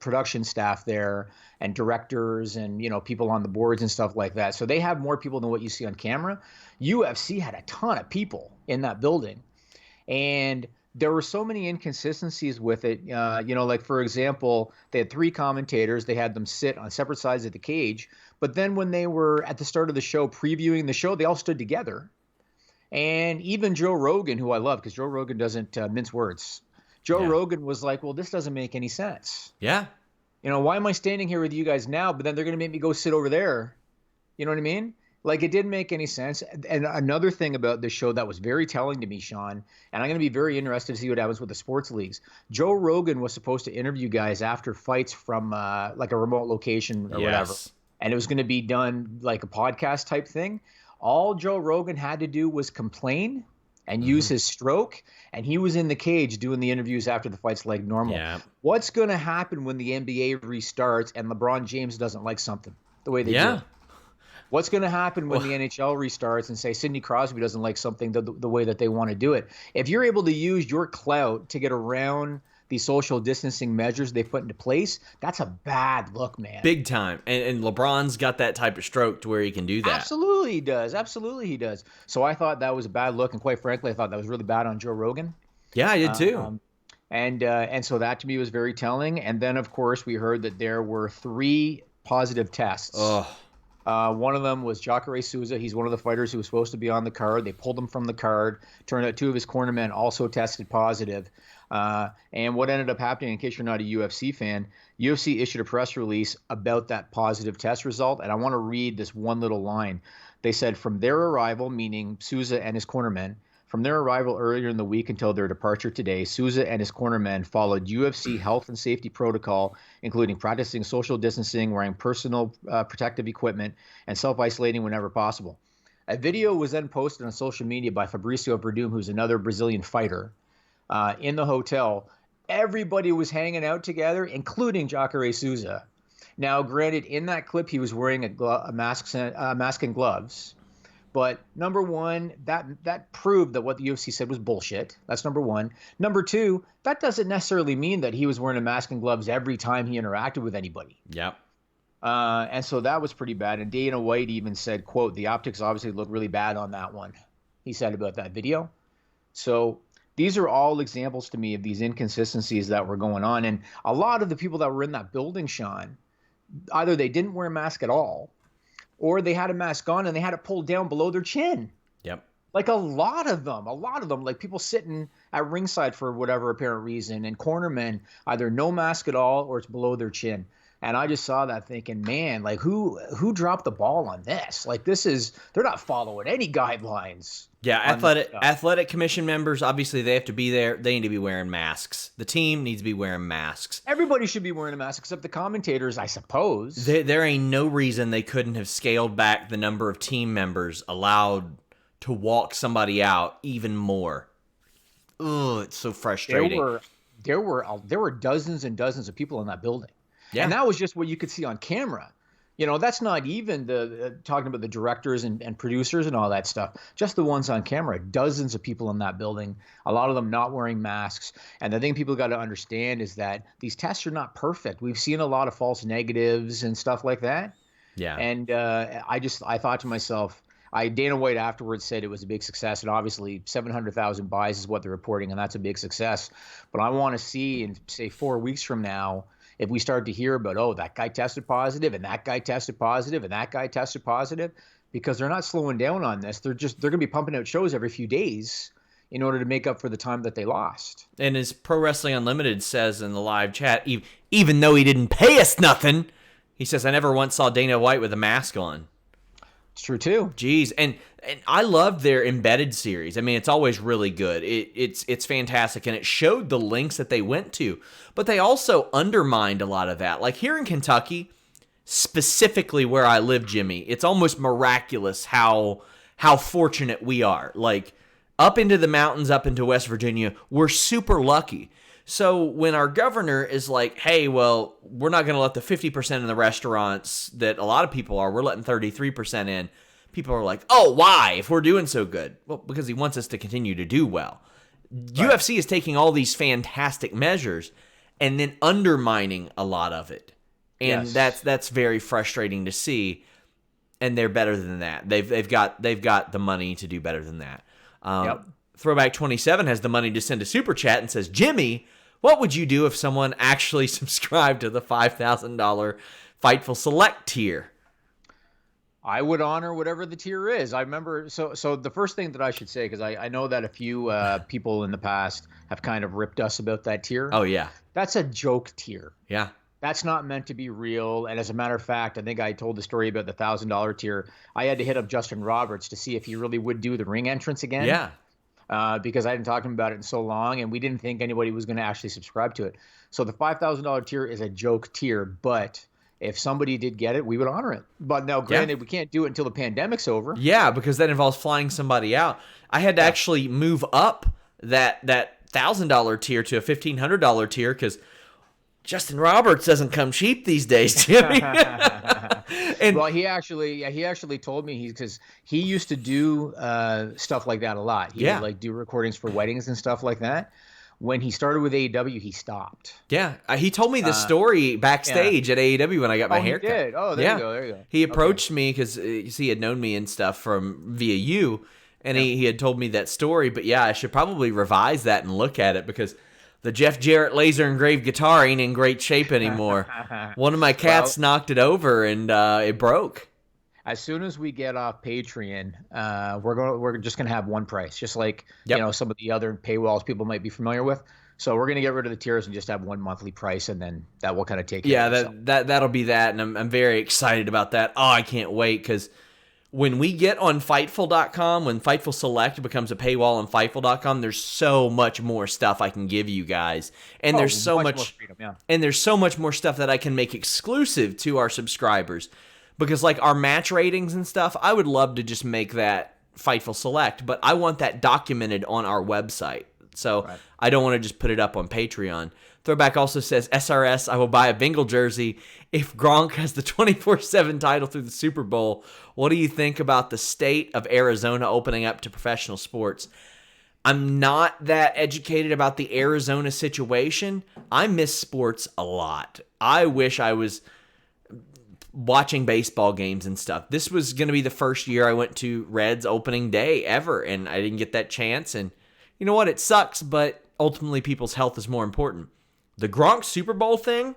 production staff there and directors and, people on the boards and stuff like that. So they have more people than what you see on camera. UFC had a ton of people in that building. And there were so many inconsistencies with it. Like, for example, they had 3 commentators. They had them sit on separate sides of the cage. But then when they were at the start of the show previewing the show, they all stood together. And even Joe Rogan, who I love, because Joe Rogan doesn't mince words. Joe Rogan was like, well, this doesn't make any sense. Yeah. Why am I standing here with you guys now, but then they're going to make me go sit over there? You know what I mean? Like, it didn't make any sense. And another thing about this show that was very telling to me, Sean, and I'm going to be very interested to see what happens with the sports leagues. Joe Rogan was supposed to interview guys after fights from like a remote location or whatever. And it was going to be done like a podcast type thing. All Joe Rogan had to do was complain and use his stroke, and he was in the cage doing the interviews after the fights like normal. Yeah. What's going to happen when the NBA restarts and LeBron James doesn't like something the way they do? What's going to happen when the NHL restarts and say Sidney Crosby doesn't like something the way that they want to do it? If you're able to use your clout to get around the social distancing measures they put into place, that's a bad look, man. Big time. And LeBron's got that type of stroke to where he can do that. Absolutely he does. Absolutely he does. So I thought that was a bad look, and quite frankly, I thought that was really bad on Joe Rogan. Yeah, I did too. And so that to me was very telling. And then, of course, we heard that there were 3 positive tests. One of them was Jacare Souza. He's one of the fighters who was supposed to be on the card. They pulled him from the card. Turned out 2 of his cornermen also tested positive. And what ended up happening, in case you're not a UFC fan, UFC issued a press release about that positive test result. And I want to read this one little line. They said, from their arrival, meaning Souza and his cornermen, from their arrival earlier in the week until their departure today, Souza and his cornermen followed UFC health and safety protocol, including practicing social distancing, wearing personal protective equipment, and self-isolating whenever possible. A video was then posted on social media by Fabricio Verdum, who's another Brazilian fighter, in the hotel. Everybody was hanging out together, including Jacare Souza. Now, granted, in that clip, he was wearing a mask and gloves. But number one, that proved that what the UFC said was bullshit. That's number one. Number two, that doesn't necessarily mean that he was wearing a mask and gloves every time he interacted with anybody. Yep. And so that was pretty bad. And Dana White even said, quote, the optics obviously look really bad on that one, he said about that video. So these are all examples to me of these inconsistencies that were going on. And a lot of the people that were in that building, Sean, either they didn't wear a mask at all, or they had a mask on and they had it pulled down below their chin. Yep. Like a lot of them, like people sitting at ringside for whatever apparent reason, and cornermen, either no mask at all or it's below their chin. And I just saw that thinking, man, like who dropped the ball on this? Like they're not following any guidelines. Yeah, athletic commission members, obviously they have to be there. They need to be wearing masks. The team needs to be wearing masks. Everybody should be wearing a mask except the commentators, I suppose. There ain't no reason they couldn't have scaled back the number of team members allowed to walk somebody out even more. Ugh, it's so frustrating. There were dozens and dozens of people in that building. Yeah. And that was just what you could see on camera. You know, that's not even talking about the directors and producers and all that stuff. Just the ones on camera. Dozens of people in that building, a lot of them not wearing masks. And the thing people got to understand is that these tests are not perfect. We've seen a lot of false negatives and stuff like that. Yeah. And I thought to myself, Dana White afterwards said it was a big success, and obviously 700,000 buys is what they're reporting, and that's a big success. But I want to see in, say, 4 weeks from now, if we start to hear about, oh, that guy tested positive and that guy tested positive and that guy tested positive, because they're not slowing down on this. They're going to be pumping out shows every few days in order to make up for the time that they lost. And as Pro Wrestling Unlimited says in the live chat, even though he didn't pay us nothing, he says, I never once saw Dana White with a mask on. It's true, too. Jeez. And I loved their embedded series. I mean, it's always really good. It's fantastic, and it showed the links that they went to. But they also undermined a lot of that. Like here in Kentucky, specifically where I live, Jimmy, it's almost miraculous how fortunate we are. Like up into the mountains, up into West Virginia, we're super lucky. So when our governor is like, hey, well, we're not going to let the 50% in the restaurants that a lot of people are, we're letting 33% in. People are like, oh, why, if we're doing so good? Well, because he wants us to continue to do well. Right. UFC is taking all these fantastic measures and then undermining a lot of it. And yes, that's very frustrating to see. And they're better than that. They've got the money to do better than that. Throwback 27 has the money to send a super chat and says, Jimmy, what would you do if someone actually subscribed to the $5,000 Fightful Select tier? I would honor whatever the tier is. I remember, so the first thing that I should say, because I know that a few people in the past have kind of ripped us about that tier. Oh, yeah. That's a joke tier. Yeah. That's not meant to be real. And as a matter of fact, I think I told the story about the $1,000 tier. I had to hit up Justin Roberts to see if he really would do the ring entrance again. Yeah. Because I hadn't talked to him about it in so long, and we didn't think anybody was going to actually subscribe to it. So the $5,000 tier is a joke tier, but if somebody did get it, we would honor it. But now, granted, we can't do it until the pandemic's over. Yeah, because that involves flying somebody out. I had to actually move up that $1,000 tier to a $1,500 tier because Justin Roberts doesn't come cheap these days, Jimmy. And well, he actually told me because he used to do stuff like that a lot. He would like do recordings for weddings and stuff like that. When he started with AEW, he stopped. Yeah, he told me the story backstage at AEW when I got my haircut. He did. Oh, there you go. He approached me because he had known me and stuff from via you, and he had told me that story. But yeah, I should probably revise that and look at it because the Jeff Jarrett laser engraved guitar ain't in great shape anymore. One of my cats knocked it over and it broke. As soon as we get off Patreon, we're just gonna have one price, just like some of the other paywalls people might be familiar with. So we're gonna get rid of the tiers and just have one monthly price, and then that will kind of take care of itself. That'll be that, and I'm very excited about that. Oh, I can't wait because when we get on Fightful.com, when Fightful Select becomes a paywall on Fightful.com, there's so much more stuff I can give you guys, and there's so much more freedom, and there's so much more stuff that I can make exclusive to our subscribers. Because like our match ratings and stuff, I would love to just make that Fightful Select, but I want that documented on our website. So right. I don't want to just put it up on Patreon. Throwback also says, SRS, I will buy a Bengal jersey if Gronk has the 24/7 title through the Super Bowl. What do you think about the state of Arizona opening up to professional sports? I'm not that educated about the Arizona situation. I miss sports a lot. I wish I was watching baseball games and stuff. This was going to be the first year I went to Reds opening day ever, and I didn't get that chance. And you know what? It sucks, but ultimately people's health is more important. The Gronk Super Bowl thing,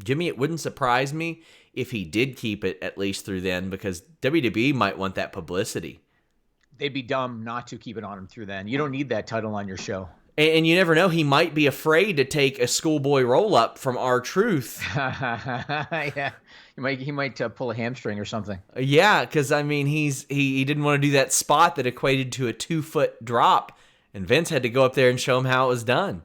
Jimmy, it wouldn't surprise me if he did keep it at least through then, because WWE might want that publicity. They'd be dumb not to keep it on him through then. You don't need that title on your show. And you never know, he might be afraid to take a schoolboy roll-up from R-Truth. Yeah, he might pull a hamstring or something. Yeah, because, I mean, he didn't want to do that spot that equated to a 2-foot drop, and Vince had to go up there and show him how it was done.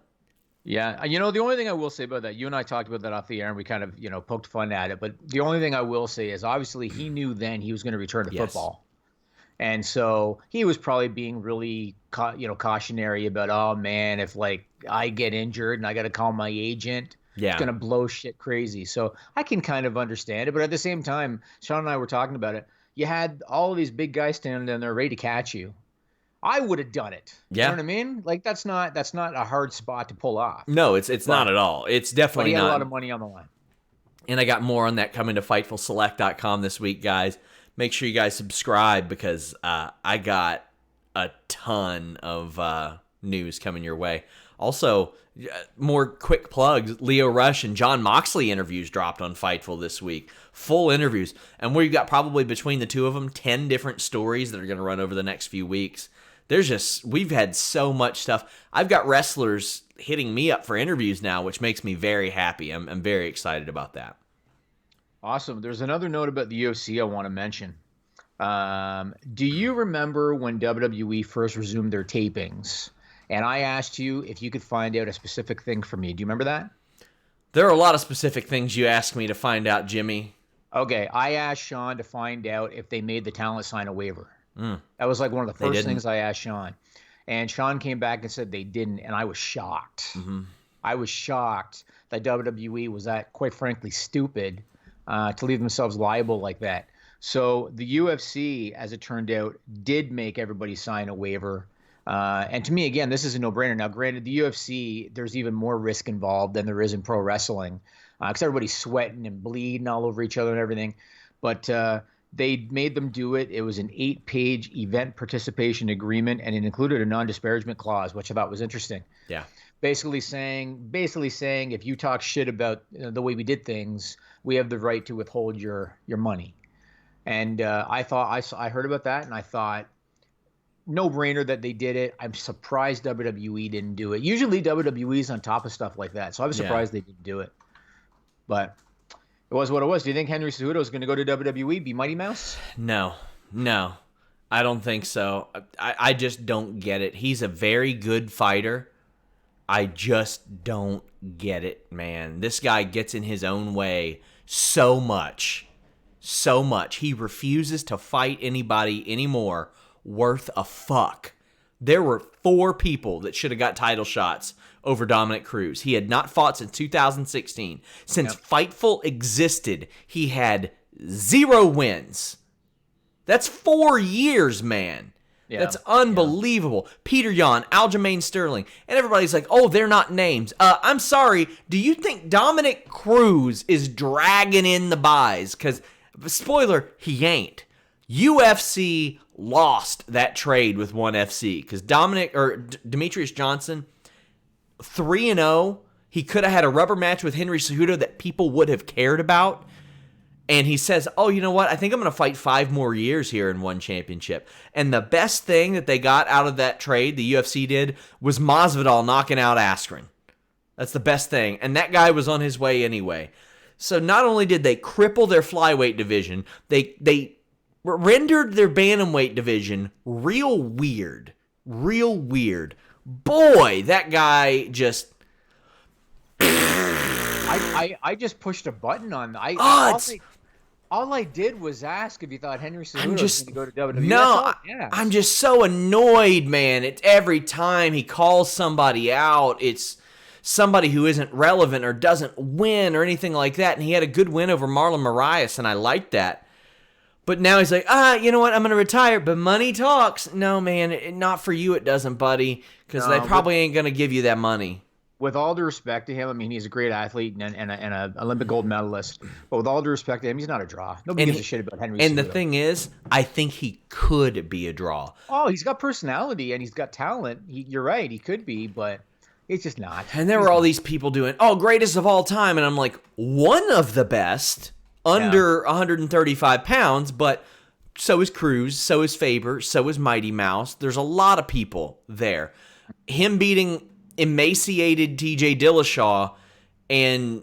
Yeah, you know, the only thing I will say about that, you and I talked about that off the air, and we kind of, poked fun at it, but the only thing I will say is obviously he knew then he was going to return to football. And so he was probably being really, cautionary about, oh, man, if, like, I get injured and I got to call my agent, it's going to blow shit crazy. So I can kind of understand it. But at the same time, Sean and I were talking about it. You had all of these big guys standing down there ready to catch you. I would have done it. Yeah. You know what I mean? Like, that's not a hard spot to pull off. No, it's not at all. It's definitely but he had not. a lot of money on the line. And I got more on that coming to FightfulSelect.com this week, guys. Make sure you guys subscribe because I got a ton of news coming your way. Also, more quick plugs. Leo Rush and John Moxley interviews dropped on Fightful this week. Full interviews. And we've got probably between the two of them 10 different stories that are going to run over the next few weeks. We've had so much stuff. I've got wrestlers hitting me up for interviews now, which makes me very happy. I'm very excited about that. Awesome. There's another note about the UFC I want to mention. Do you remember when WWE first resumed their tapings? And I asked you if you could find out a specific thing for me. Do you remember that? There are a lot of specific things you asked me to find out, Jimmy. Okay. I asked Sean to find out if they made the talent sign a waiver. That was like one of the first things I asked Sean. And Sean came back and said they didn't, and I was shocked. Mm-hmm. I was shocked that WWE was that, quite frankly, stupid to leave themselves liable like that. So the UFC, as it turned out, did make everybody sign a waiver. And to me, again, this is a no-brainer. Now, granted, the UFC, there's even more risk involved than there is in pro wrestling because everybody's sweating and bleeding all over each other and everything. But they made them do it. It was an 8-page event participation agreement, and it included a non-disparagement clause, which I thought was interesting. Yeah. Basically saying if you talk shit about the way we did things, we have the right to withhold your money. And I heard about that, and I thought, no brainer that they did it. I'm surprised WWE didn't do it. Usually WWE's on top of stuff like that, so I was surprised they didn't do it. But it was what it was. Do you think Henry Cejudo is going to go to WWE, be Mighty Mouse? No. I don't think so. I just don't get it. He's a very good fighter. I just don't get it, man. This guy gets in his own way so much. He refuses to fight anybody anymore worth a fuck. There were 4 people that should have got title shots over Dominic Cruz. He had not fought since 2016. Since Fightful existed, he had 0 wins. That's 4 years, man. Yeah. That's unbelievable. Yeah. Peter Yan, Aljamain Sterling, and everybody's like, oh, they're not names. I'm sorry. Do you think Dominic Cruz is dragging in the buys? Because, spoiler, he ain't. UFC lost that trade with ONE FC because Demetrius Johnson, 3-0. He could have had a rubber match with Henry Cejudo that people would have cared about. And he says, oh, you know what? I think I'm going to fight 5 more years here in one championship. And the best thing that they got out of that trade, the UFC did, was Masvidal knocking out Askren. That's the best thing. And that guy was on his way anyway. So not only did they cripple their flyweight division, they rendered their bantamweight division real weird. Boy, that guy just... I just pushed a button on... All I did was ask if you thought Henry Cejudo was going to go to WWE. No, I'm just so annoyed, man. It's every time he calls somebody out, it's somebody who isn't relevant or doesn't win or anything like that. And he had a good win over Marlon Moraes, and I liked that. But now he's like, you know what? I'm going to retire, but money talks. No, man, not for you it doesn't, buddy, because they probably ain't going to give you that money. With all due respect to him, I mean, he's a great athlete and an Olympic gold medalist. But with all due respect to him, he's not a draw. Nobody gives a shit about Henry Cejudo. And the thing is, I think he could be a draw. Oh, he's got personality and he's got talent. You're right, he could be, but it's just not. And there were all these people doing, greatest of all time. And I'm like, one of the best, under 135 pounds, but so is Cruz, so is Faber, so is Mighty Mouse. There's a lot of people there. Him beating emaciated TJ Dillashaw and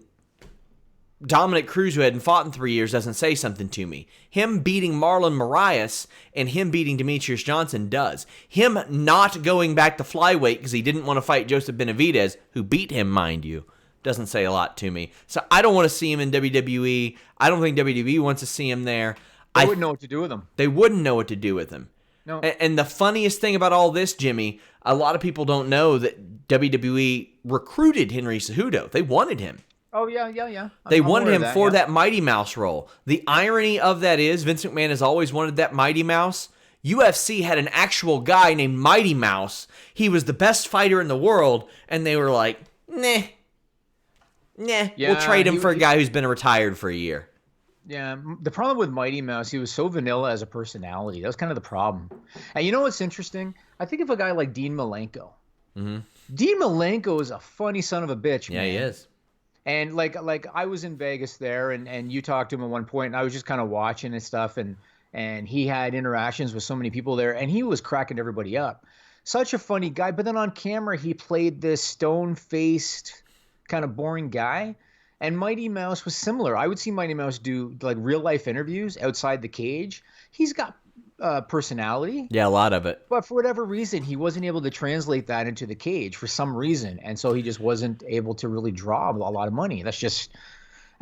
Dominic Cruz, who hadn't fought in 3 years, doesn't say something to me. Him beating Marlon Moraes and him beating Demetrius Johnson does. Him not going back to flyweight because he didn't want to fight Joseph Benavidez, who beat him, mind you, doesn't say a lot to me. So I don't want to see him in WWE. I don't think WWE wants to see him there. They wouldn't know what to do with him. They wouldn't know what to do with him. No. And the funniest thing about all this, Jimmy, a lot of people don't know that WWE recruited Henry Cejudo. They wanted him. Oh, yeah. They wanted him for that Mighty Mouse role. The irony of that is Vince McMahon has always wanted that Mighty Mouse. UFC had an actual guy named Mighty Mouse. He was the best fighter in the world, and they were like, nah, we'll trade him for a guy who's been retired for a year. Yeah, the problem with Mighty Mouse, he was so vanilla as a personality. That was kind of the problem. And you know what's interesting? I think of a guy like Dean Malenko. Mm-hmm. Dean Malenko is a funny son of a bitch, man. Yeah, he is. And like I was in Vegas there, and you talked to him at one point, and I was just kind of watching and stuff, and he had interactions with so many people there, and he was cracking everybody up. Such a funny guy, but then on camera, he played this stone-faced, kind of boring guy. And Mighty Mouse was similar. I would see Mighty Mouse do like real life interviews outside the cage. He's got personality. Yeah, a lot of it. But for whatever reason, he wasn't able to translate that into the cage for some reason. And so he just wasn't able to really draw a lot of money. That's just,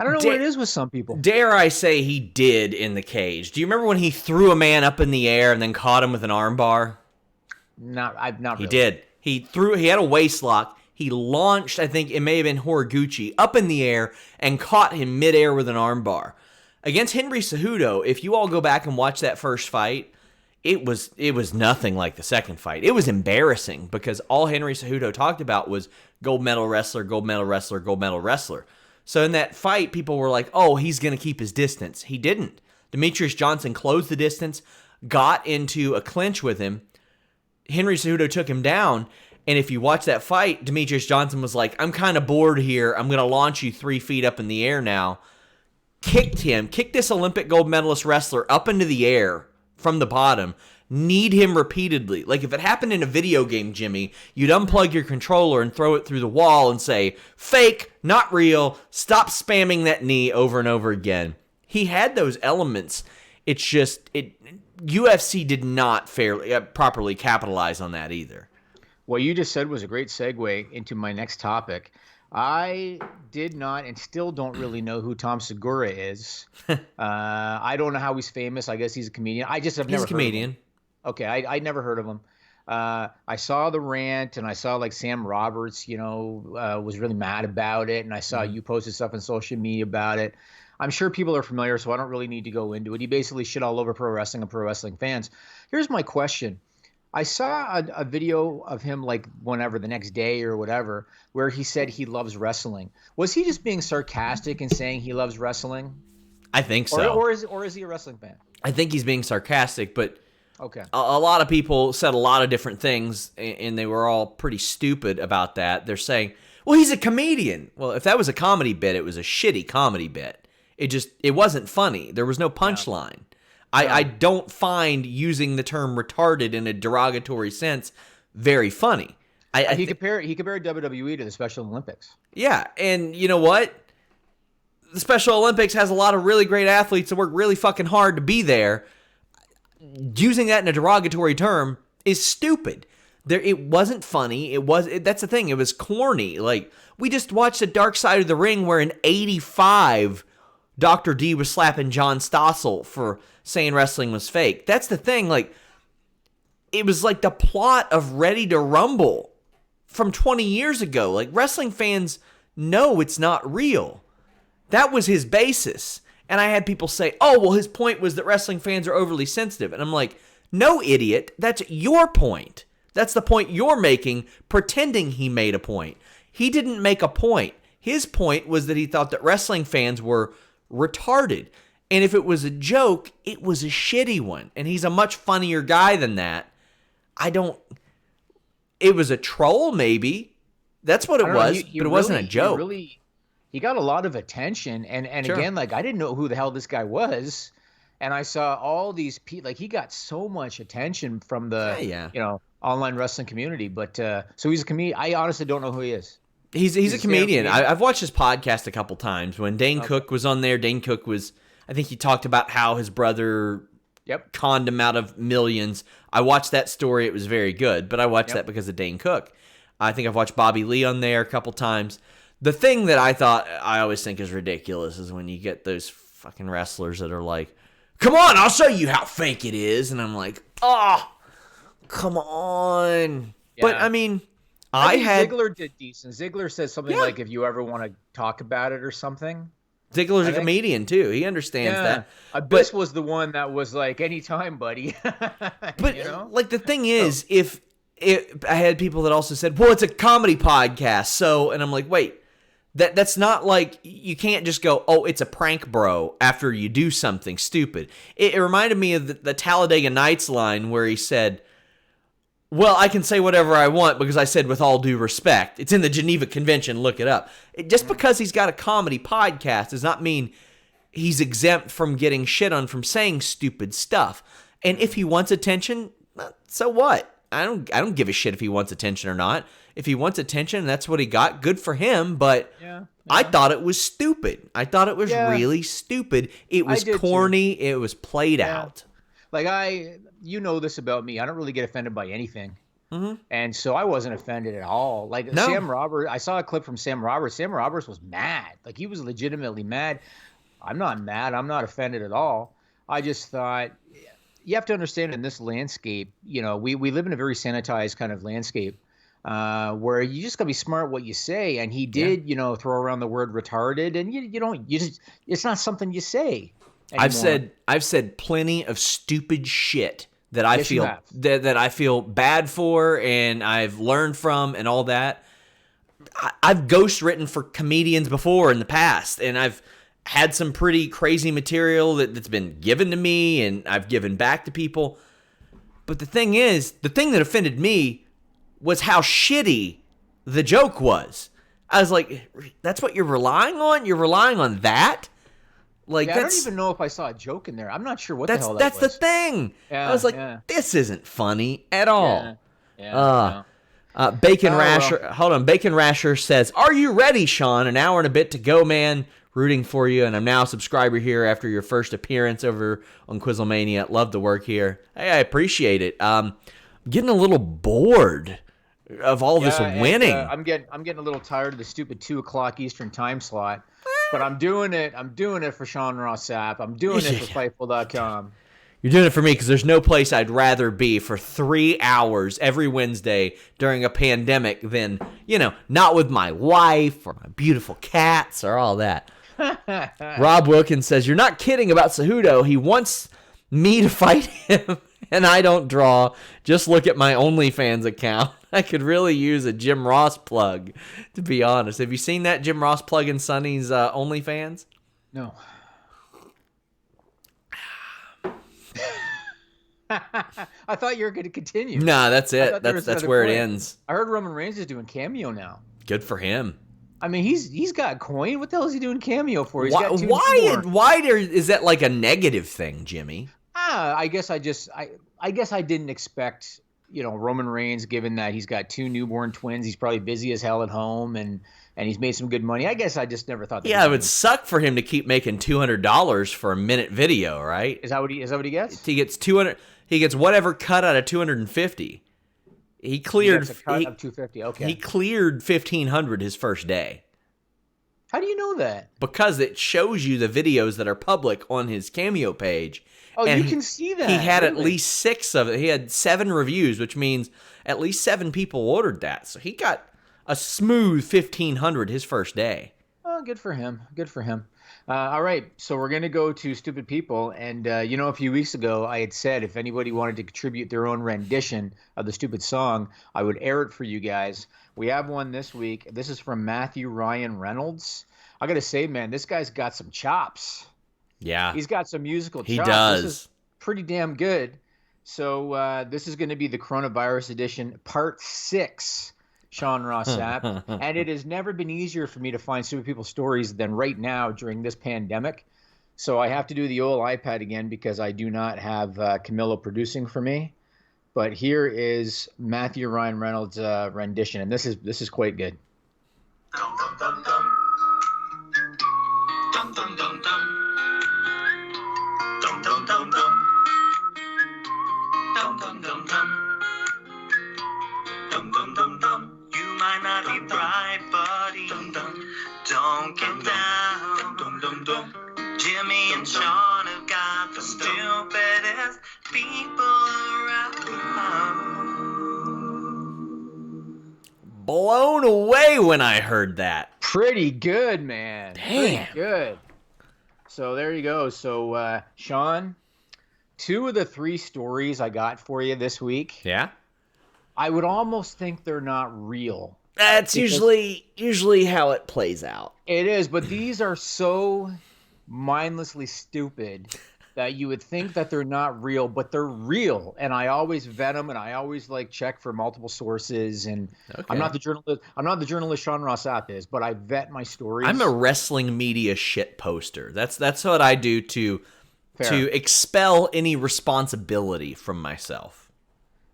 I don't know what it is with some people. Dare I say he did in the cage. Do you remember when he threw a man up in the air and then caught him with an arm bar? Not really. He did. He had a waist lock. He launched, I think it may have been Horiguchi, up in the air and caught him midair with an armbar. Against Henry Cejudo, if you all go back and watch that first fight, it was nothing like the second fight. It was embarrassing because all Henry Cejudo talked about was gold medal wrestler, gold medal wrestler, gold medal wrestler. So in that fight, people were like, oh, he's going to keep his distance. He didn't. Demetrius Johnson closed the distance, got into a clinch with him. Henry Cejudo took him down. And if you watch that fight, Demetrius Johnson was like, I'm kind of bored here. I'm going to launch you 3 feet up in the air now. Kicked this Olympic gold medalist wrestler up into the air from the bottom, kneed him repeatedly. Like if it happened in a video game, Jimmy, you'd unplug your controller and throw it through the wall and say, fake, not real, stop spamming that knee over and over again. He had those elements. It's just, UFC did not properly capitalize on that either. What you just said was a great segue into my next topic. I did not and still don't really know who Tom Segura is. I don't know how he's famous. I guess he's a comedian. I just have never heard of him. He's a comedian. Okay, I never heard of him. I saw the rant, and I saw like Sam Roberts, was really mad about it, and I saw you posted stuff on social media about it. I'm sure people are familiar, so I don't really need to go into it. He basically shit all over pro wrestling and pro wrestling fans. Here's my question. I saw a video of him like whenever, the next day or whatever, where he said he loves wrestling. Was he just being sarcastic and saying he loves wrestling? I think so. Or is he a wrestling fan? I think he's being sarcastic, but okay. A lot of people said a lot of different things, and they were all pretty stupid about that. They're saying, well, he's a comedian. Well, if that was a comedy bit, it was a shitty comedy bit. It wasn't funny. There was no punchline. Yeah. I don't find using the term retarded in a derogatory sense very funny. He compared WWE to the Special Olympics. Yeah, and you know what? The Special Olympics has a lot of really great athletes that work really fucking hard to be there. Using that in a derogatory term is stupid. It wasn't funny. That's the thing. It was corny. Like, we just watched the Dark Side of the Ring where an 85 Dr. D was slapping John Stossel for saying wrestling was fake. That's the thing. Like, it was like the plot of Ready to Rumble from 20 years ago. Like, wrestling fans know it's not real. That was his basis. And I had people say, oh, well, his point was that wrestling fans are overly sensitive. And I'm like, no, idiot. That's your point. That's the point you're making, pretending he made a point. He didn't make a point. His point was that he thought that wrestling fans were retarded. And if it was a joke, it was a shitty one. And he's a much funnier guy than that. It was a troll, maybe. That's what it was, but it wasn't a joke. He got a lot of attention. And Sure. Again, like, I didn't know who the hell this guy was. And I saw all these people, like, he got so much attention from the, online wrestling community. But so he's a comedian. I honestly don't know who he is. He's a comedian. I've watched his podcast a couple times. When Dane Cook was on there, I think he talked about how his brother conned him out of millions. I watched that story. It was very good, but I watched that because of Dane Cook. I think I've watched Bobby Lee on there a couple times. The thing that I always think is ridiculous is when you get those fucking wrestlers that are like, come on, I'll show you how fake it is. And I'm like, oh, come on. Yeah. But I mean, Ziggler did decent. Ziggler says something like, if you ever want to talk about it or something. Ziggler's a comedian too. He understands that. Abyss was the one that was like, anytime, buddy. But like the thing is, if I had people that also said, well, it's a comedy podcast. So, and I'm like, wait, that's not like, you can't just go, oh, it's a prank, bro, after you do something stupid. It reminded me of the Talladega Nights line where he said, well, I can say whatever I want because I said with all due respect. It's in the Geneva Convention. Look it up. Just because he's got a comedy podcast does not mean he's exempt from getting shit on from saying stupid stuff. And if he wants attention, so what? I don't give a shit if he wants attention or not. If he wants attention, that's what he got. Good for him. But I thought it was stupid. I thought it was really stupid. It was corny. Too. It was played out. Like you know this about me. I don't really get offended by anything. Mm-hmm. And so I wasn't offended at all. Like Sam Roberts, I saw a clip from Sam Roberts. Sam Roberts was mad. Like, he was legitimately mad. I'm not mad. I'm not offended at all. I just thought, you have to understand, in this landscape, we live in a very sanitized kind of landscape where you just got to be smart what you say. And he did, throw around the word retarded, and it's not something you say anymore. I've said plenty of stupid shit that I feel that I feel bad for, and I've learned from, and all that. I've ghostwritten for comedians before in the past, and I've had some pretty crazy material that's been given to me, and I've given back to people. But the thing is, the thing that offended me was how shitty the joke was. I was like, that's what you're relying on? You're relying on that? Like, I don't even know if I saw a joke in there. I'm not sure what the hell that was. That's the thing. I was like, this isn't funny at all. Bacon Rasher. Well. Hold on. Bacon Rasher says, are you ready, Sean? An hour and a bit to go, man. Rooting for you, and I'm now a subscriber here after your first appearance over on Quizlemania. Love the work here. Hey, I appreciate it. Getting a little bored of all this winning. I'm getting a little tired of the stupid 2:00 Eastern time slot. But I'm doing it. I'm doing it for Sean Ross Sapp. I'm doing it for Fightful.com. You're doing it for me because there's no place I'd rather be for 3 hours every Wednesday during a pandemic than, not with my wife or my beautiful cats or all that. Rob Wilkins says, you're not kidding about Cejudo. He wants me to fight him, and I don't draw. Just look at my OnlyFans account. I could really use a Jim Ross plug, to be honest. Have you seen that Jim Ross plug in Sonny's OnlyFans? No. I thought you were going to continue. No, that's it. That's where it ends. I heard Roman Reigns is doing Cameo now. Good for him. I mean, he's got coin. What the hell is he doing Cameo for? Why is that like a negative thing, Jimmy? I guess I didn't expect, Roman Reigns, given that he's got 2 newborn twins. He's probably busy as hell at home, and he's made some good money. I guess I just never thought that. Yeah, it would suck for him to keep making $200 for a minute video, right? Is that what he gets? He gets 200. He gets whatever cut out of 250. He cleared a cut of 250. Okay. He cleared 1,500 his first day. How do you know that? Because it shows you the videos that are public on his Cameo page. Oh, And you can see that. He had at really? least 6 of it. He had 7 reviews, which means at least 7 people ordered that. So he got a smooth 1,500 his first day. Oh, good for him. Good for him. All right, so we're going to go to Stupid People. And, a few weeks ago, I had said if anybody wanted to contribute their own rendition of the stupid song, I would air it for you guys. We have one this week. This is from Matthew Ryan Reynolds. I got to say, man, this guy's got some chops. Yeah. He's got some musical chops. He does. This is pretty damn good. So this is going to be the Coronavirus Edition, Part 6. Sean Ross Sapp. And it has never been easier for me to find Stupid People stories than right now during this pandemic. So I have to do the old iPad again because I do not have Camilo producing for me. But here is Matthew Ryan Reynolds' rendition, and this is quite good. Dum dum dum dum. Dum dum dum dum. Dum dum dum dum. Dum dum dum dum. Dum dum dum dum. You might not be bright, buddy. Dum dum. Don't get down. Dum dum dum. Jimmy and Sean have got the stupidest people around. Blown away when I heard that. Pretty good, man. Damn. Pretty good. So there you go. So, Sean, 2 of the 3 stories I got for you this week, Yeah? I would almost think they're not real. That's usually how it plays out. It is, but these are so mindlessly stupid that you would think that they're not real, but they're real. And I always vet them, and I always check for multiple sources. And Okay. I'm not the journalist Sean Ross Sapp is, but I vet my stories. I'm a wrestling media shit poster. That's what I do to Fair. expel any responsibility from myself.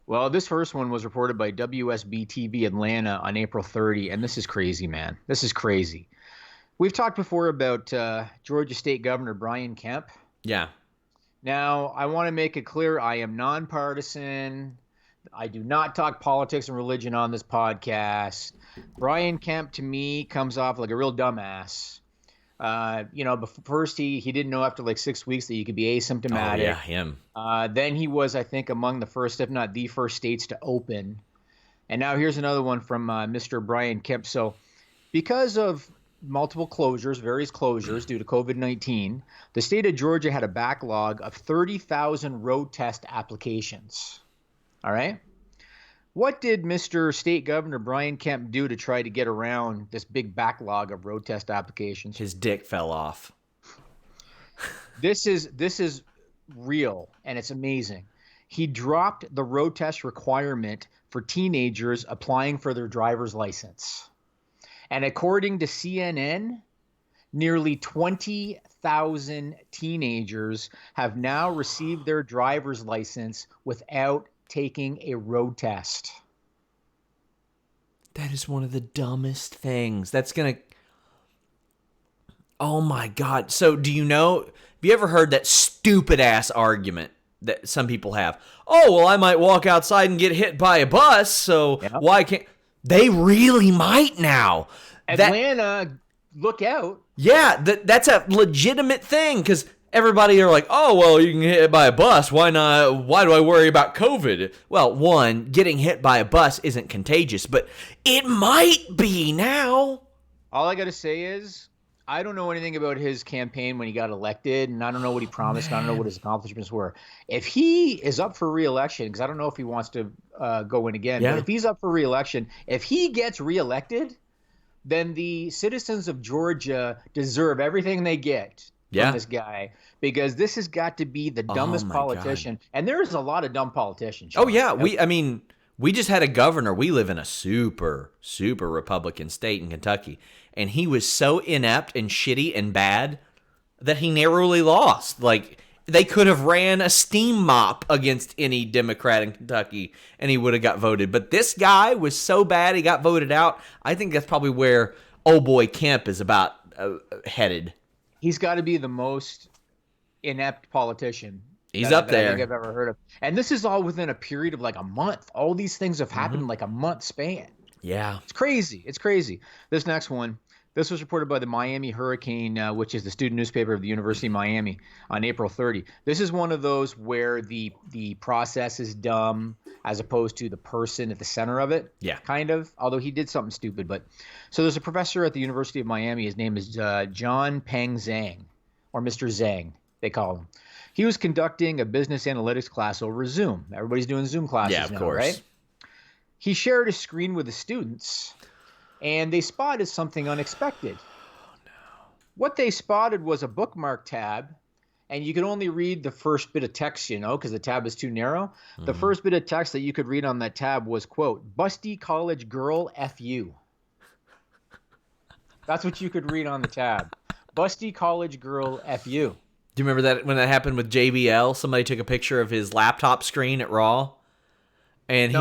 Well, this first one was reported by WSB-TV Atlanta on April 30, and this is crazy, man. This is crazy. We've talked before about Georgia State Governor Brian Kemp. Yeah. Now, I want to make it clear I am nonpartisan. I do not talk politics and religion on this podcast. Brian Kemp, to me, comes off like a real dumbass. But first he didn't know after 6 weeks that you could be asymptomatic. Oh, yeah, him. Then he was, I think, among the first, if not the first states to open. And now here's another one from Mr. Brian Kemp. So because of multiple closures, various closures due to COVID-19, the state of Georgia had a backlog of 30,000 road test applications. All right? What did Mr. State Governor Brian Kemp do to try to get around this big backlog of road test applications? His dick fell off. This is real, and it's amazing. He dropped the road test requirement for teenagers applying for their driver's license. And according to CNN, nearly 20,000 teenagers have now received their driver's license without taking a road test. That is one of the dumbest things. That's going to... Oh, my God. So, do you know... Have you ever heard that stupid-ass argument that some people have? Oh, well, I might walk outside and get hit by a bus, so why can't... They really might now. Atlanta, look out. Yeah, that's a legitimate thing, because everybody are like, oh, well, you can get hit by a bus. Why not? Why do I worry about COVID? Well, one, getting hit by a bus isn't contagious, but it might be now. All I got to say is, I don't know anything about his campaign when he got elected, and I don't know what he promised. I don't know what his accomplishments were. If he is up for re-election, because I don't know if he wants to go in again, but if he's up for re-election, if he gets re-elected, then the citizens of Georgia deserve everything they get from this guy, because this has got to be the dumbest politician. God. And there's a lot of dumb politicians. Sean. Oh, yeah. We just had a governor. We live in a super, super Republican state in Kentucky. And he was so inept and shitty and bad that he narrowly lost. They could have ran a steam mop against any Democrat in Kentucky, and he would have got voted. But this guy was so bad he got voted out. I think that's probably where old boy Kemp is about headed. He's got to be the most inept politician. He's up there. I think I've ever heard of. And this is all within a period of a month. All these things have happened in a month span. Yeah. It's crazy. It's crazy. This next one. This was reported by the Miami Hurricane, which is the student newspaper of the University of Miami, on April 30. This is one of those where the process is dumb as opposed to the person at the center of it. Yeah. Kind of, although he did something stupid. But so there's a professor at the University of Miami. His name is John Peng Zhang, or Mr. Zhang, they call him. He was conducting a business analytics class over Zoom. Everybody's doing Zoom classes now, course. right? He shared a screen with the students, and they spotted something unexpected. Oh, no. What they spotted was a bookmark tab, and you could only read the first bit of text, because the tab is too narrow. Mm. The first bit of text that you could read on that tab was, quote, "Busty college girl F you." That's what you could read on the tab. Busty college girl F you. Do you remember that when that happened with JBL? Somebody took a picture of his laptop screen at Raw, and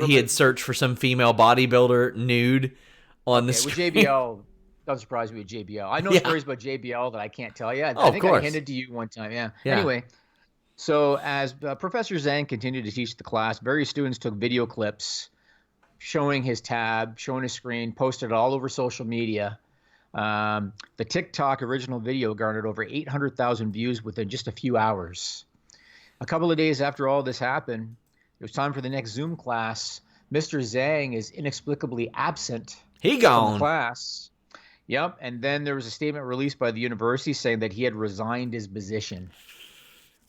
he had searched for some female bodybuilder nude on the screen. With JBL, doesn't surprise me with JBL. I know stories about JBL that I can't tell you. I think I hinted to you one time. Yeah. Anyway, so as Professor Zhang continued to teach the class, various students took video clips showing his tab, showing his screen, posted it all over social media. The TikTok original video garnered over 800,000 views within just a few hours. A couple of days after all this happened, it was time for the next Zoom class. Mr. Zhang is inexplicably absent from the class. Yep, and then there was a statement released by the university saying that he had resigned his position.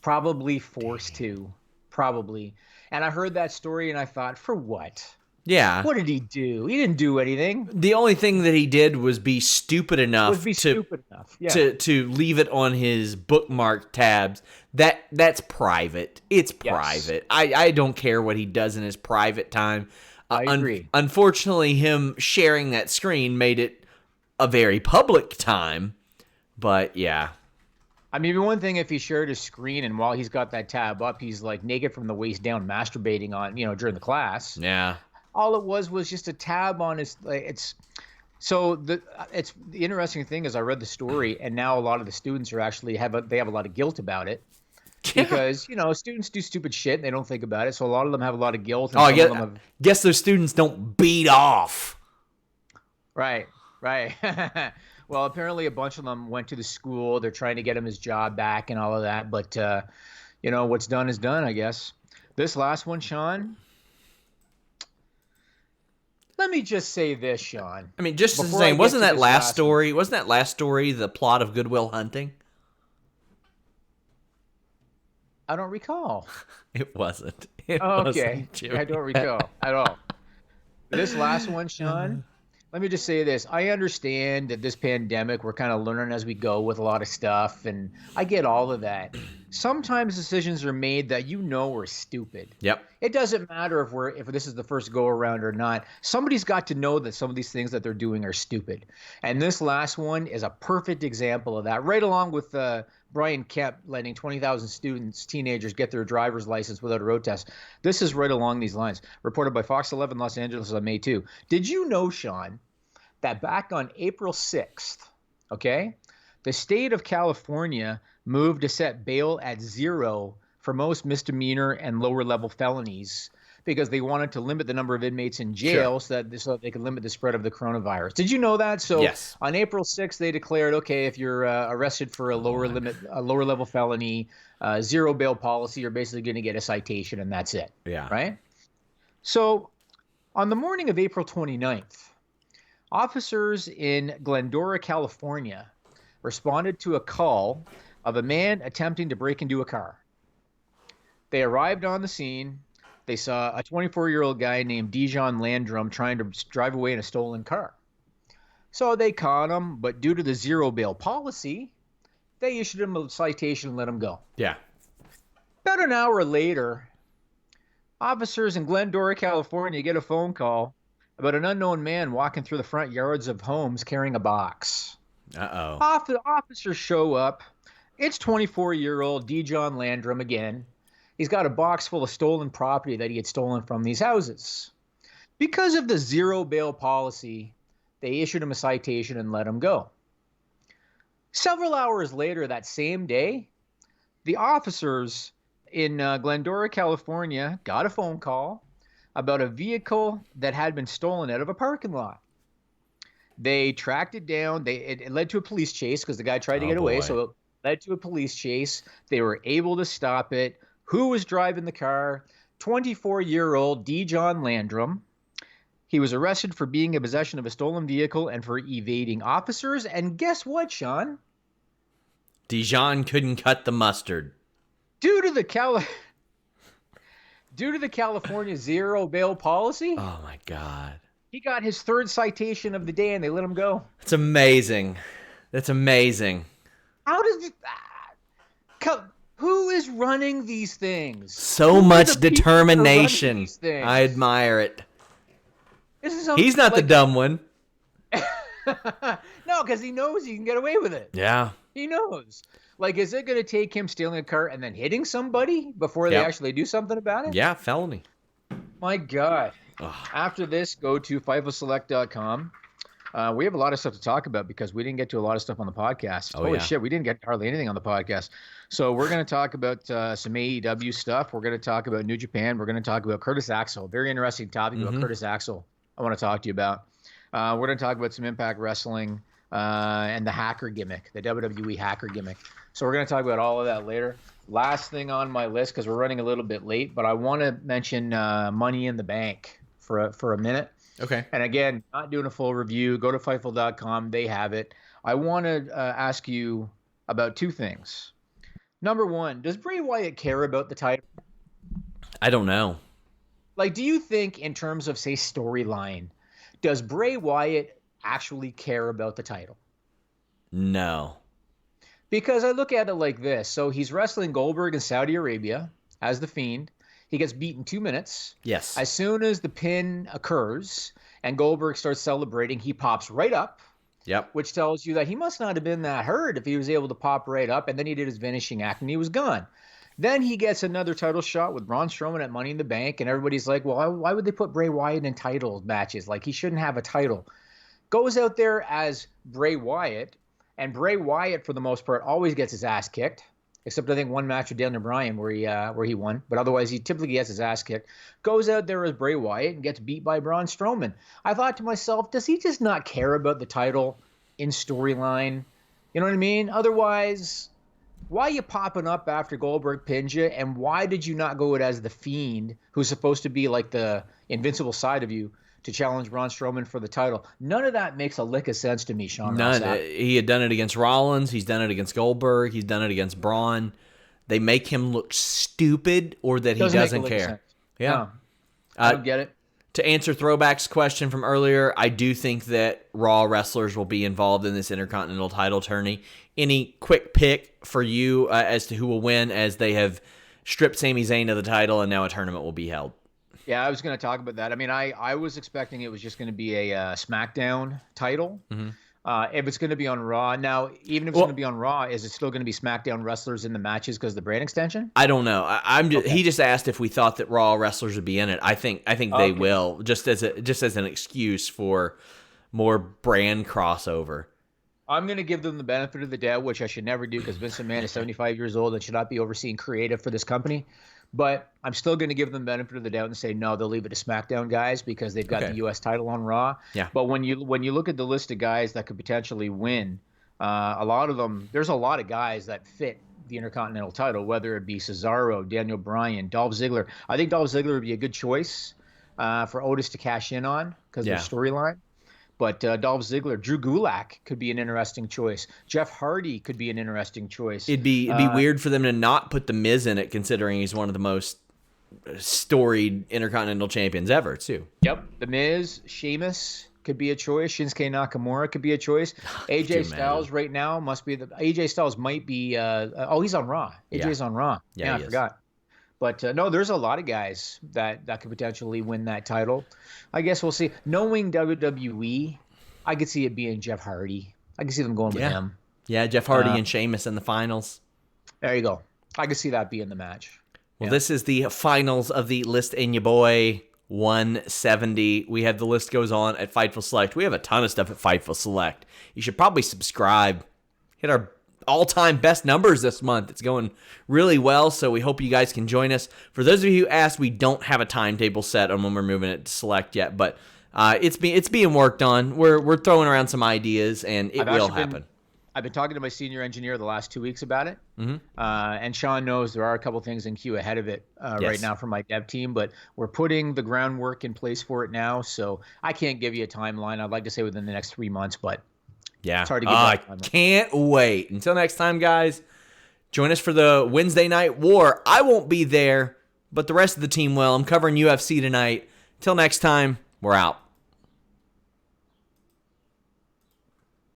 Probably forced to. Probably. And I heard that story and I thought, for what? Yeah. What did he do? He didn't do anything. The only thing that he did was be stupid enough to leave it on his bookmark tabs. That's private. It's private. I don't care what he does in his private time. I agree. Unfortunately, him sharing that screen made it a very public time. But yeah. I mean, one thing if he shared his screen and while he's got that tab up, he's like naked from the waist down, masturbating on, during the class. Yeah. All it was just a tab on his. The interesting thing is I read the story and now a lot of the students are actually have a lot of guilt about it because students do stupid shit and they don't think about it, so a lot of them have a lot of guilt. And I guess those students don't beat off. Right. Well, apparently a bunch of them went to the school. They're trying to get him his job back and all of that, but what's done is done, I guess. This last one, Sean. Let me just say this, Sean. I mean, just saying, wasn't that last story the plot of Good Will Hunting? I don't recall. It wasn't. Okay. I don't recall at all. This last one, Sean, let me just say this. I understand that this pandemic, we're kind of learning as we go with a lot of stuff, and I get all of that. Sometimes decisions are made that are stupid. Yep. It doesn't matter if this is the first go around or not. Somebody's got to know that some of these things that they're doing are stupid. And this last one is a perfect example of that. Right along with Brian Kemp letting 20,000 teenagers get their driver's license without a road test. This is right along these lines. Reported by Fox 11 Los Angeles on May 2. Did you know, Sean, that back on April 6th, the state of California moved to set bail at 0 for most misdemeanor and lower level felonies because they wanted to limit the number of inmates in jail so that they could limit the spread of the coronavirus. Did you know that? So yes. On April 6th, they declared, if you're arrested for a lower level felony, 0 bail policy, you're basically going to get a citation and that's it. Yeah. Right? So on the morning of April 29th, officers in Glendora, California, responded to a call of a man attempting to break into a car. They arrived on the scene. They saw a 24-year-old guy named Dijon Landrum trying to drive away in a stolen car. So they caught him, but due to the 0 bail policy, they issued him a citation and let him go. Yeah. About an hour later, officers in Glendora, California get a phone call about an unknown man walking through the front yards of homes carrying a box. Uh-oh. Officers show up. It's 24-year-old Dijon Landrum again. He's got a box full of stolen property that he had stolen from these houses. Because of the 0 bail policy, they issued him a citation and let him go. Several hours later that same day, the officers in Glendora, California, got a phone call about a vehicle that had been stolen out of a parking lot. They tracked it down. It led to a police chase because the guy tried to get away. Boy. So it led to a police chase. They were able to stop it. Who was driving the car? 24-year-old Dijon Landrum. He was arrested for being in possession of a stolen vehicle and for evading officers. And guess what, Sean? Dijon couldn't cut the mustard. Due to the California zero bail policy, Oh, my God. he got his third citation of the day and they let him go. That's amazing. That's amazing. How does it... Who is running these things? So Who are much the people that are determination. running these things? I admire it. This is He's not the dumb one. No, because he knows he can get away with it. Yeah. He knows. Like, is it going to take him stealing a car and then hitting somebody before they Yep. actually do something about it? Yeah, felony. My God. Ugh. After this, go to FightfulSelect.com. We have a lot of stuff to talk about because we didn't get to a lot of stuff on the podcast. Oh, Holy yeah. shit, we didn't get hardly anything on the podcast. So we're going to talk about some AEW stuff. We're going to talk about New Japan. We're going to talk about Curtis Axel. Very interesting topic about Curtis Axel I want to talk to you about. We're going to talk about some Impact Wrestling and the hacker gimmick, the WWE hacker gimmick. So we're going to talk about all of that later. Last thing on my list, because we're running a little bit late, but I want to mention Money in the Bank for a minute. Okay. And again, not doing a full review. Go to Fightful.com. They have it. I want to ask you about two things. Number one, does Bray Wyatt care about the title? I don't know. Like, do you think in terms of, say, storyline, does Bray Wyatt actually care about the title? No. Because I look at it like this. So he's wrestling Goldberg in Saudi Arabia as The Fiend. He gets beat in 2 minutes. Yes. As soon as the pin occurs and Goldberg starts celebrating, he pops right up, Yep. which tells you that he must not have been that hurt if he was able to pop right up. And then he did his finishing act and he was gone. Then he gets another title shot with Braun Strowman at Money in the Bank. And everybody's like, well, why would they put Bray Wyatt in title matches? Like, he shouldn't have a title. Goes out there as Bray Wyatt. And Bray Wyatt, for the most part, always gets his ass kicked. Except I think one match with Daniel Bryan where he won. But otherwise, he typically gets his ass kicked. Goes out there as Bray Wyatt and gets beat by Braun Strowman. I thought to myself, does he just not care about the title in storyline? You know what I mean? Otherwise, why are you popping up after Goldberg pinned you? And why did you not go it as The Fiend, who's supposed to be like the invincible side of you, to challenge Braun Strowman for the title? None of that makes a lick of sense to me, Sean. None. Ross. He had done it against Rollins. He's done it against Goldberg. He's done it against Braun. They make him look stupid or that he Doesn't make a doesn't lick of care. sense. Yeah. No, I don't get it. To answer Throwback's question from earlier, I do think that Raw wrestlers will be involved in this Intercontinental title tourney. Any quick pick for you as to who will win, as they have stripped Sami Zayn of the title and now a tournament will be held? Yeah, I was going to talk about that. I mean, I was expecting it was just going to be a SmackDown title. Mm-hmm. If it's going to be on Raw. Now, even if it's going to be on Raw, is it still going to be SmackDown wrestlers in the matches because of the brand extension? I don't know. I'm just, Okay. He just asked if we thought that Raw wrestlers would be in it. I think they will, just as an excuse for more brand crossover. I'm going to give them the benefit of the doubt, which I should never do because Vince McMahon is 75 years old and should not be overseeing creative for this company. But I'm still going to give them the benefit of the doubt and say, no, they'll leave it to SmackDown guys because they've got Okay. the U.S. title on Raw. Yeah. But when you look at the list of guys that could potentially win, a lot of them, there's a lot of guys that fit the Intercontinental title, whether it be Cesaro, Daniel Bryan, Dolph Ziggler. I think Dolph Ziggler would be a good choice for Otis to cash in on because of the storyline. But Dolph Ziggler, Drew Gulak could be an interesting choice. Jeff Hardy could be an interesting choice. It'd be weird for them to not put The Miz in it, considering he's one of the most storied Intercontinental champions ever, too. Yep. The Miz, Sheamus could be a choice. Shinsuke Nakamura could be a choice. AJ Styles right now must be AJ Styles might be he's on Raw. AJ's on Raw. Yeah, I forgot. But no, there's a lot of guys that could potentially win that title. I guess we'll see. Knowing WWE, I could see it being Jeff Hardy. I can see them going with him. Yeah, Jeff Hardy and Sheamus in the finals. There you go. I could see that being the match. Well, this is the finals of the List in Ya Boy 170. We have the list goes on at Fightful Select. We have a ton of stuff at Fightful Select. You should probably subscribe. Hit our all-time best numbers this month. It's going really well, so we hope you guys can join us. For those of you who asked, we don't have a timetable set on when we're moving it to Select yet, but It's being worked on. We're throwing around some ideas, and it will happen. I've been talking to my senior engineer the last 2 weeks about it. And Sean knows there are a couple things in queue ahead of it right now for my dev team, but we're putting the groundwork in place for it now. So I can't give you a timeline. I'd like to say within the next 3 months, but it's hard to give I can't wait. Until next time, guys, join us for the Wednesday Night War. I won't be there, but the rest of the team will. I'm covering UFC tonight. Till next time, we're out.